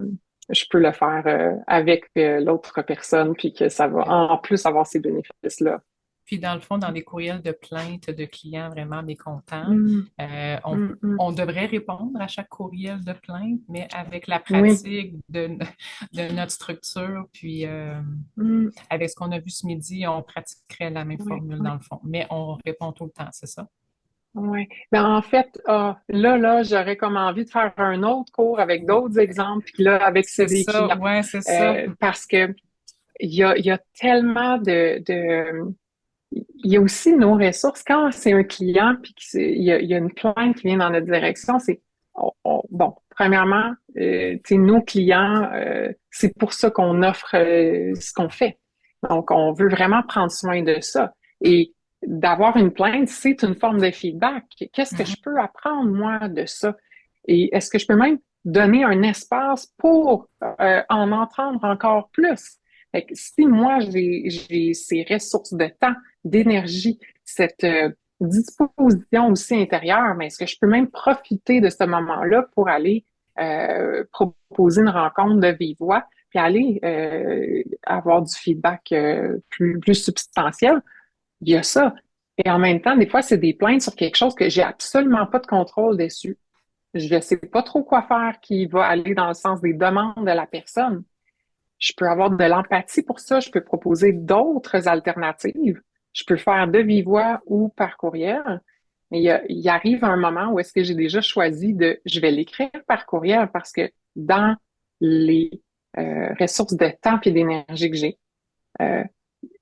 je peux le faire avec l'autre personne, puis que ça va en plus avoir ces bénéfices-là. Puis, dans le fond, dans les courriels de plainte de clients vraiment mécontents, Mm, on devrait répondre à chaque courriel de plainte, mais avec la Oui. pratique de notre structure, puis Mm, avec ce qu'on a vu ce midi, on pratiquerait la même oui, formule oui, dans le fond, mais on répond tout le temps, c'est ça? oui. Ben, en fait, j'aurais comme envie de faire un autre cours avec d'autres exemples, puis là, avec C'est des ça, clients. ouais, c'est ça. Parce que il y a tellement il y a aussi nos ressources. Quand c'est un client puis il y a une plainte qui vient dans notre direction, bon, premièrement, tu sais, nos clients, c'est pour ça qu'on offre ce qu'on fait. Donc, on veut vraiment prendre soin de ça. Et d'avoir une plainte, c'est une forme de feedback. Qu'est-ce que je peux apprendre, moi, de ça? Et est-ce que je peux même donner un espace pour en entendre encore plus? Fait que si moi, j'ai ces ressources de temps, d'énergie, cette disposition aussi intérieure, mais est-ce que je peux même profiter de ce moment-là pour aller proposer une rencontre de vive voix, puis aller avoir du feedback plus substantiel? Il y a ça. Et en même temps, des fois, c'est des plaintes sur quelque chose que j'ai absolument pas de contrôle dessus. Je ne sais pas trop quoi faire qui va aller dans le sens des demandes de la personne. Je peux avoir de l'empathie pour ça. Je peux proposer d'autres alternatives. Je peux faire de vive voix ou par courriel. Mais il arrive un moment où est-ce que j'ai déjà choisi je vais l'écrire par courriel parce que dans les ressources de temps et d'énergie que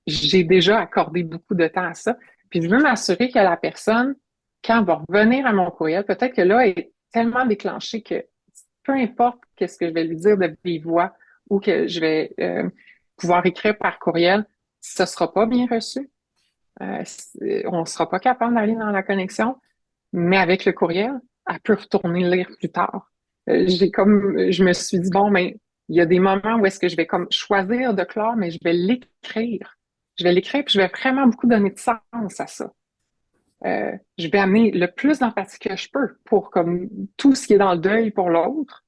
j'ai déjà accordé beaucoup de temps à ça. Puis je veux m'assurer que la personne, quand elle va revenir à mon courriel, peut-être que là, elle est tellement déclenchée que peu importe qu'est-ce que je vais lui dire de vive voix ou que je vais pouvoir écrire par courriel, ce sera pas bien reçu. On sera pas capable d'aller dans la connexion, mais avec le courriel, elle peut retourner lire plus tard. Je me suis dit, bon, mais il y a des moments où est-ce que je vais comme choisir de clore, mais je vais l'écrire. Je vais l'écrire, puis je vais vraiment beaucoup donner de sens à ça. Je vais amener le plus d'empathie que je peux pour comme tout ce qui est dans le deuil pour l'autre.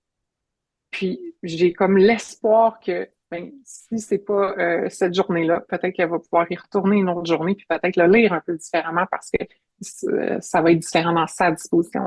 Puis j'ai comme l'espoir que ben, si c'est pas cette journée-là, peut-être qu'elle va pouvoir y retourner une autre journée, puis peut-être le lire un peu différemment parce que ça va être différent dans sa disposition.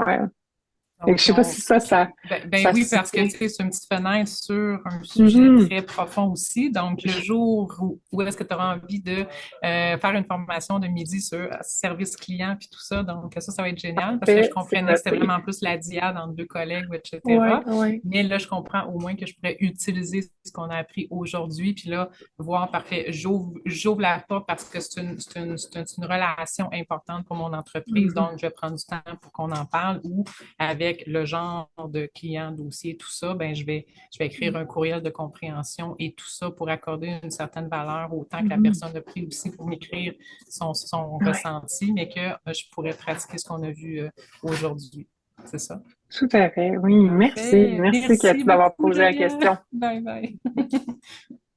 Je sais pas si ça ça oui, se parce que tient. tu sais, c'est une petite fenêtre sur un sujet Mhm. très profond aussi. Donc, le jour où est-ce que tu auras envie de faire une formation de midi sur service client puis tout ça, donc ça va être génial parce que je Parfait, c'est comprenais que c'était noté. vraiment plus la diade entre deux collègues, etc. Ouais, ouais. Mais là, je comprends au moins que je pourrais utiliser ce qu'on a appris aujourd'hui, puis là, voir, parfait, j'ouvre la porte parce que c'est une relation importante pour mon entreprise, Mhm. donc je vais prendre du temps pour qu'on en parle ou avec le genre de client, dossier, tout ça, ben je vais écrire un courriel de compréhension et tout ça pour accorder une certaine valeur au temps que la Mhm. personne a pris aussi pour m'écrire son Ouais, ressenti, mais que je pourrais pratiquer ce qu'on a vu aujourd'hui. C'est ça. tout à fait. Oui, merci. Parfait. Merci, Merci Cathy, d'avoir beaucoup, posé la Geneviève. question. Bye bye.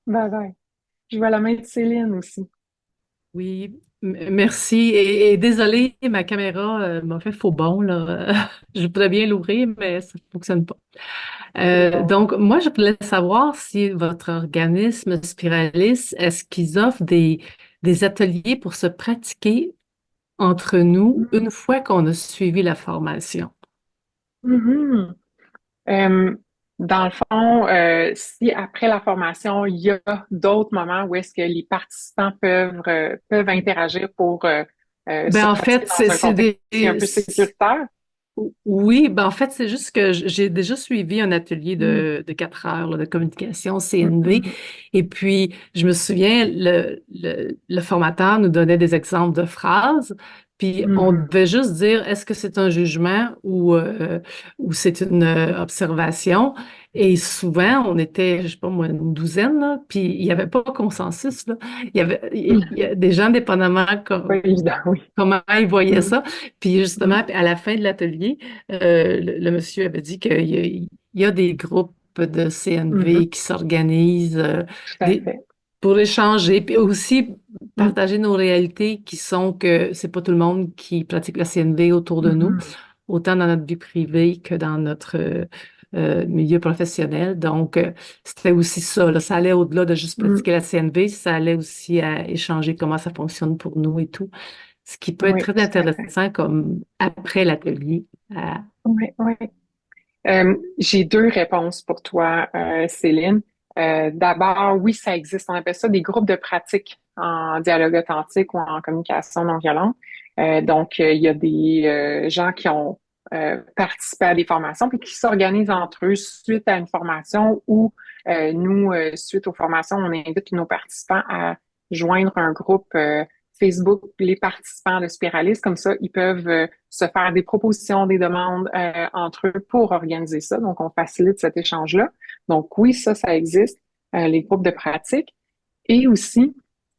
Bye bye. Je vois la main de Céline aussi. Oui, merci. Et désolée, ma caméra m'a fait faux bond, là. Je voudrais bien l'ouvrir, mais ça ne fonctionne pas. C'est bon. Donc, moi, je voulais savoir si votre organisme Spiralis, est-ce qu'ils offrent des ateliers pour se pratiquer entre nous une fois qu'on a suivi la formation? Mhm. Euh, dans le fond, si après la formation, il y a d'autres moments où est-ce que les participants peuvent interagir pour se Ben, en pratiquer fait, dans un contexte qui est un peu sécuritaire. oui, ben en fait, c'est juste que j'ai déjà suivi un atelier Mm. de 4 heures là, de communication CNV. Mhm. Et puis, je me souviens, le formateur nous donnait des exemples de phrases. Puis, on Mhm. devait juste dire, est-ce que c'est un jugement ou c'est une observation? Et souvent, on était, je sais pas moi, une douzaine, là, puis il n'y avait pas de consensus, là. Il y a des gens, dépendamment Pas évident, oui. comment ils voyaient Mm. ça. Puis Mm. justement, à la fin de l'atelier, le monsieur avait dit qu'il y a des groupes de Mhm. CNV qui s'organisent Tout à des- fait. pour échanger, puis aussi Mm. partager nos réalités qui sont que c'est pas tout le monde qui pratique la CNV autour de nous, Mhm. autant dans notre vie privée que dans notre milieu professionnel. Donc, c'était aussi ça, là. Ça allait au-delà de juste Mm. pratiquer la CNV, ça allait aussi à échanger comment ça fonctionne pour nous et tout. Ce qui peut être Oui, très tout à fait. intéressant comme après l'atelier. Oui, oui. J'ai deux réponses pour toi, Céline. D'abord, oui, ça existe. On appelle ça des groupes de pratique en dialogue authentique ou en communication non violente. Donc, il y a des gens qui ont participé à des formations puis qui s'organisent entre eux suite à une formation ou Nous, suite aux formations, on invite nos participants à joindre un groupe Facebook, les participants de Spiralis. Comme ça, ils peuvent se faire des propositions, des demandes entre eux pour organiser ça. Donc, on facilite cet échange-là. Donc, oui, ça existe, les groupes de pratique. Et aussi,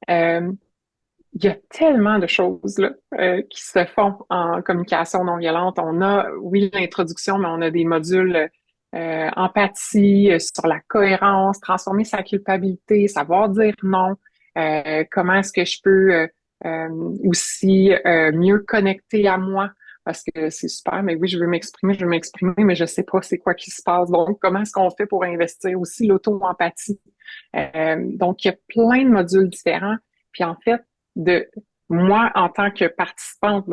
il y a tellement de choses là, qui se font en communication non violente. On a, oui, l'introduction, mais on a des modules empathie, sur la cohérence, transformer sa culpabilité, savoir dire non, comment est-ce que je peux aussi mieux connecter à moi, parce que c'est super, mais oui, je veux m'exprimer, mais je sais pas c'est quoi qui se passe. Donc, comment est-ce qu'on fait pour investir aussi l'auto-empathie? Donc, il y a plein de modules différents. Puis en fait, de moi, en tant que participante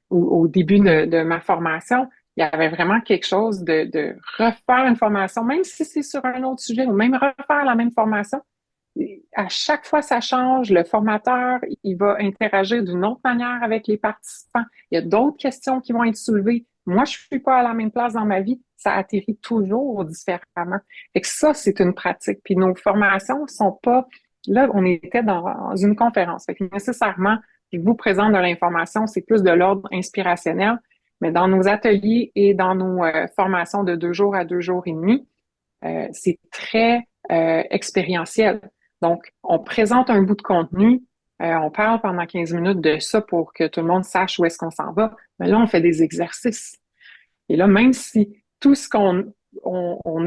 au début de ma formation, il y avait vraiment quelque chose de refaire une formation, même si c'est sur un autre sujet, ou même refaire la même formation. À chaque fois, ça change. Le formateur, il va interagir d'une autre manière avec les participants. Il y a d'autres questions qui vont être soulevées. Moi, je suis pas à la même place dans ma vie. Ça atterrit toujours différemment. Et que ça, c'est une pratique. Puis nos formations sont pas... Là, on était dans une conférence. Fait que nécessairement, je vous présente de l'information, c'est plus de l'ordre inspirationnel. Mais dans nos ateliers et dans nos formations de 2 jours à 2 jours et demi, c'est très expérientiel. Donc, on présente un bout de contenu, on parle pendant 15 minutes de ça pour que tout le monde sache où est-ce qu'on s'en va. Mais là, on fait des exercices. Et là, même si tout ce qu'on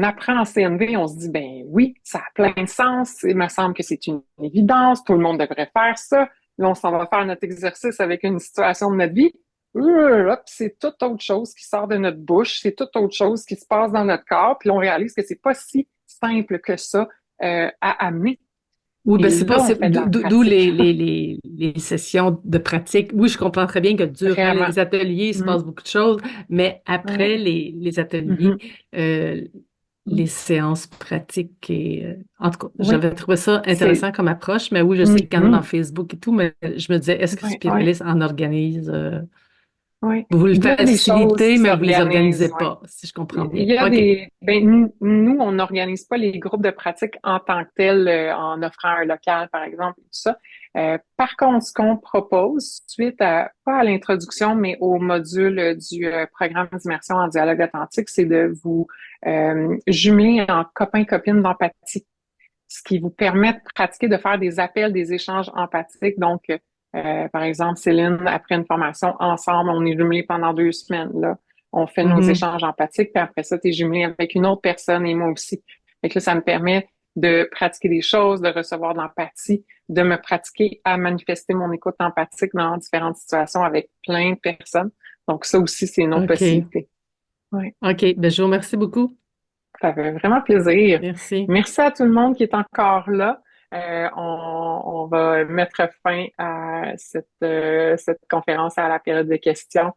apprend en CNV, on se dit, ben oui, ça a plein de sens, il me semble que c'est une évidence, tout le monde devrait faire ça. Là, on s'en va faire notre exercice avec une situation de notre vie. Hop, c'est toute autre chose qui sort de notre bouche, c'est toute autre chose qui se passe dans notre corps, puis on réalise que c'est pas si simple que ça à amener. Oui, ben Et c'est là, pas, on fait de la d'où pratique. les sessions de pratique. Oui, je comprends très bien que durant Vraiment. les ateliers, il se passe beaucoup de choses, mais après Ouais. les ateliers, Mhm. les séances pratiques en tout cas, Oui, j'avais trouvé ça c'est... intéressant comme approche, mais oui, je sais qu'il y en a dans Mhm. Facebook et tout, mais je me disais, est-ce que Ouais, ouais, Spiralis en organise? ouais. Vous le Il y a des choses facilitez, qui mais vous les organisez s'organisent, ouais. pas, si je comprends Il bien. y a OK. nous, on n'organise pas les groupes de pratique en tant que tels, en offrant un local, par exemple, et tout ça. Par contre, ce qu'on propose, pas à l'introduction, mais au module du programme d'immersion en dialogue authentique, c'est de vous jumeler en copain-copine d'empathie, ce qui vous permet de pratiquer, de faire des appels, des échanges empathiques. Donc, par exemple, Céline, après une formation, ensemble, on est jumelés pendant 2 semaines, là. On fait nos Mhm. échanges empathiques, puis après ça, tu es jumelé avec une autre personne et moi aussi. Fait que là, ça me permet de pratiquer des choses, de recevoir de l'empathie, de me pratiquer à manifester mon écoute empathique dans différentes situations avec plein de personnes. Donc, ça aussi, c'est une autre OK. possibilité. Ouais. OK. Ben, je vous remercie beaucoup. Ça fait vraiment plaisir. Merci. Merci à tout le monde qui est encore là. On va mettre fin à cette conférence à la période de questions.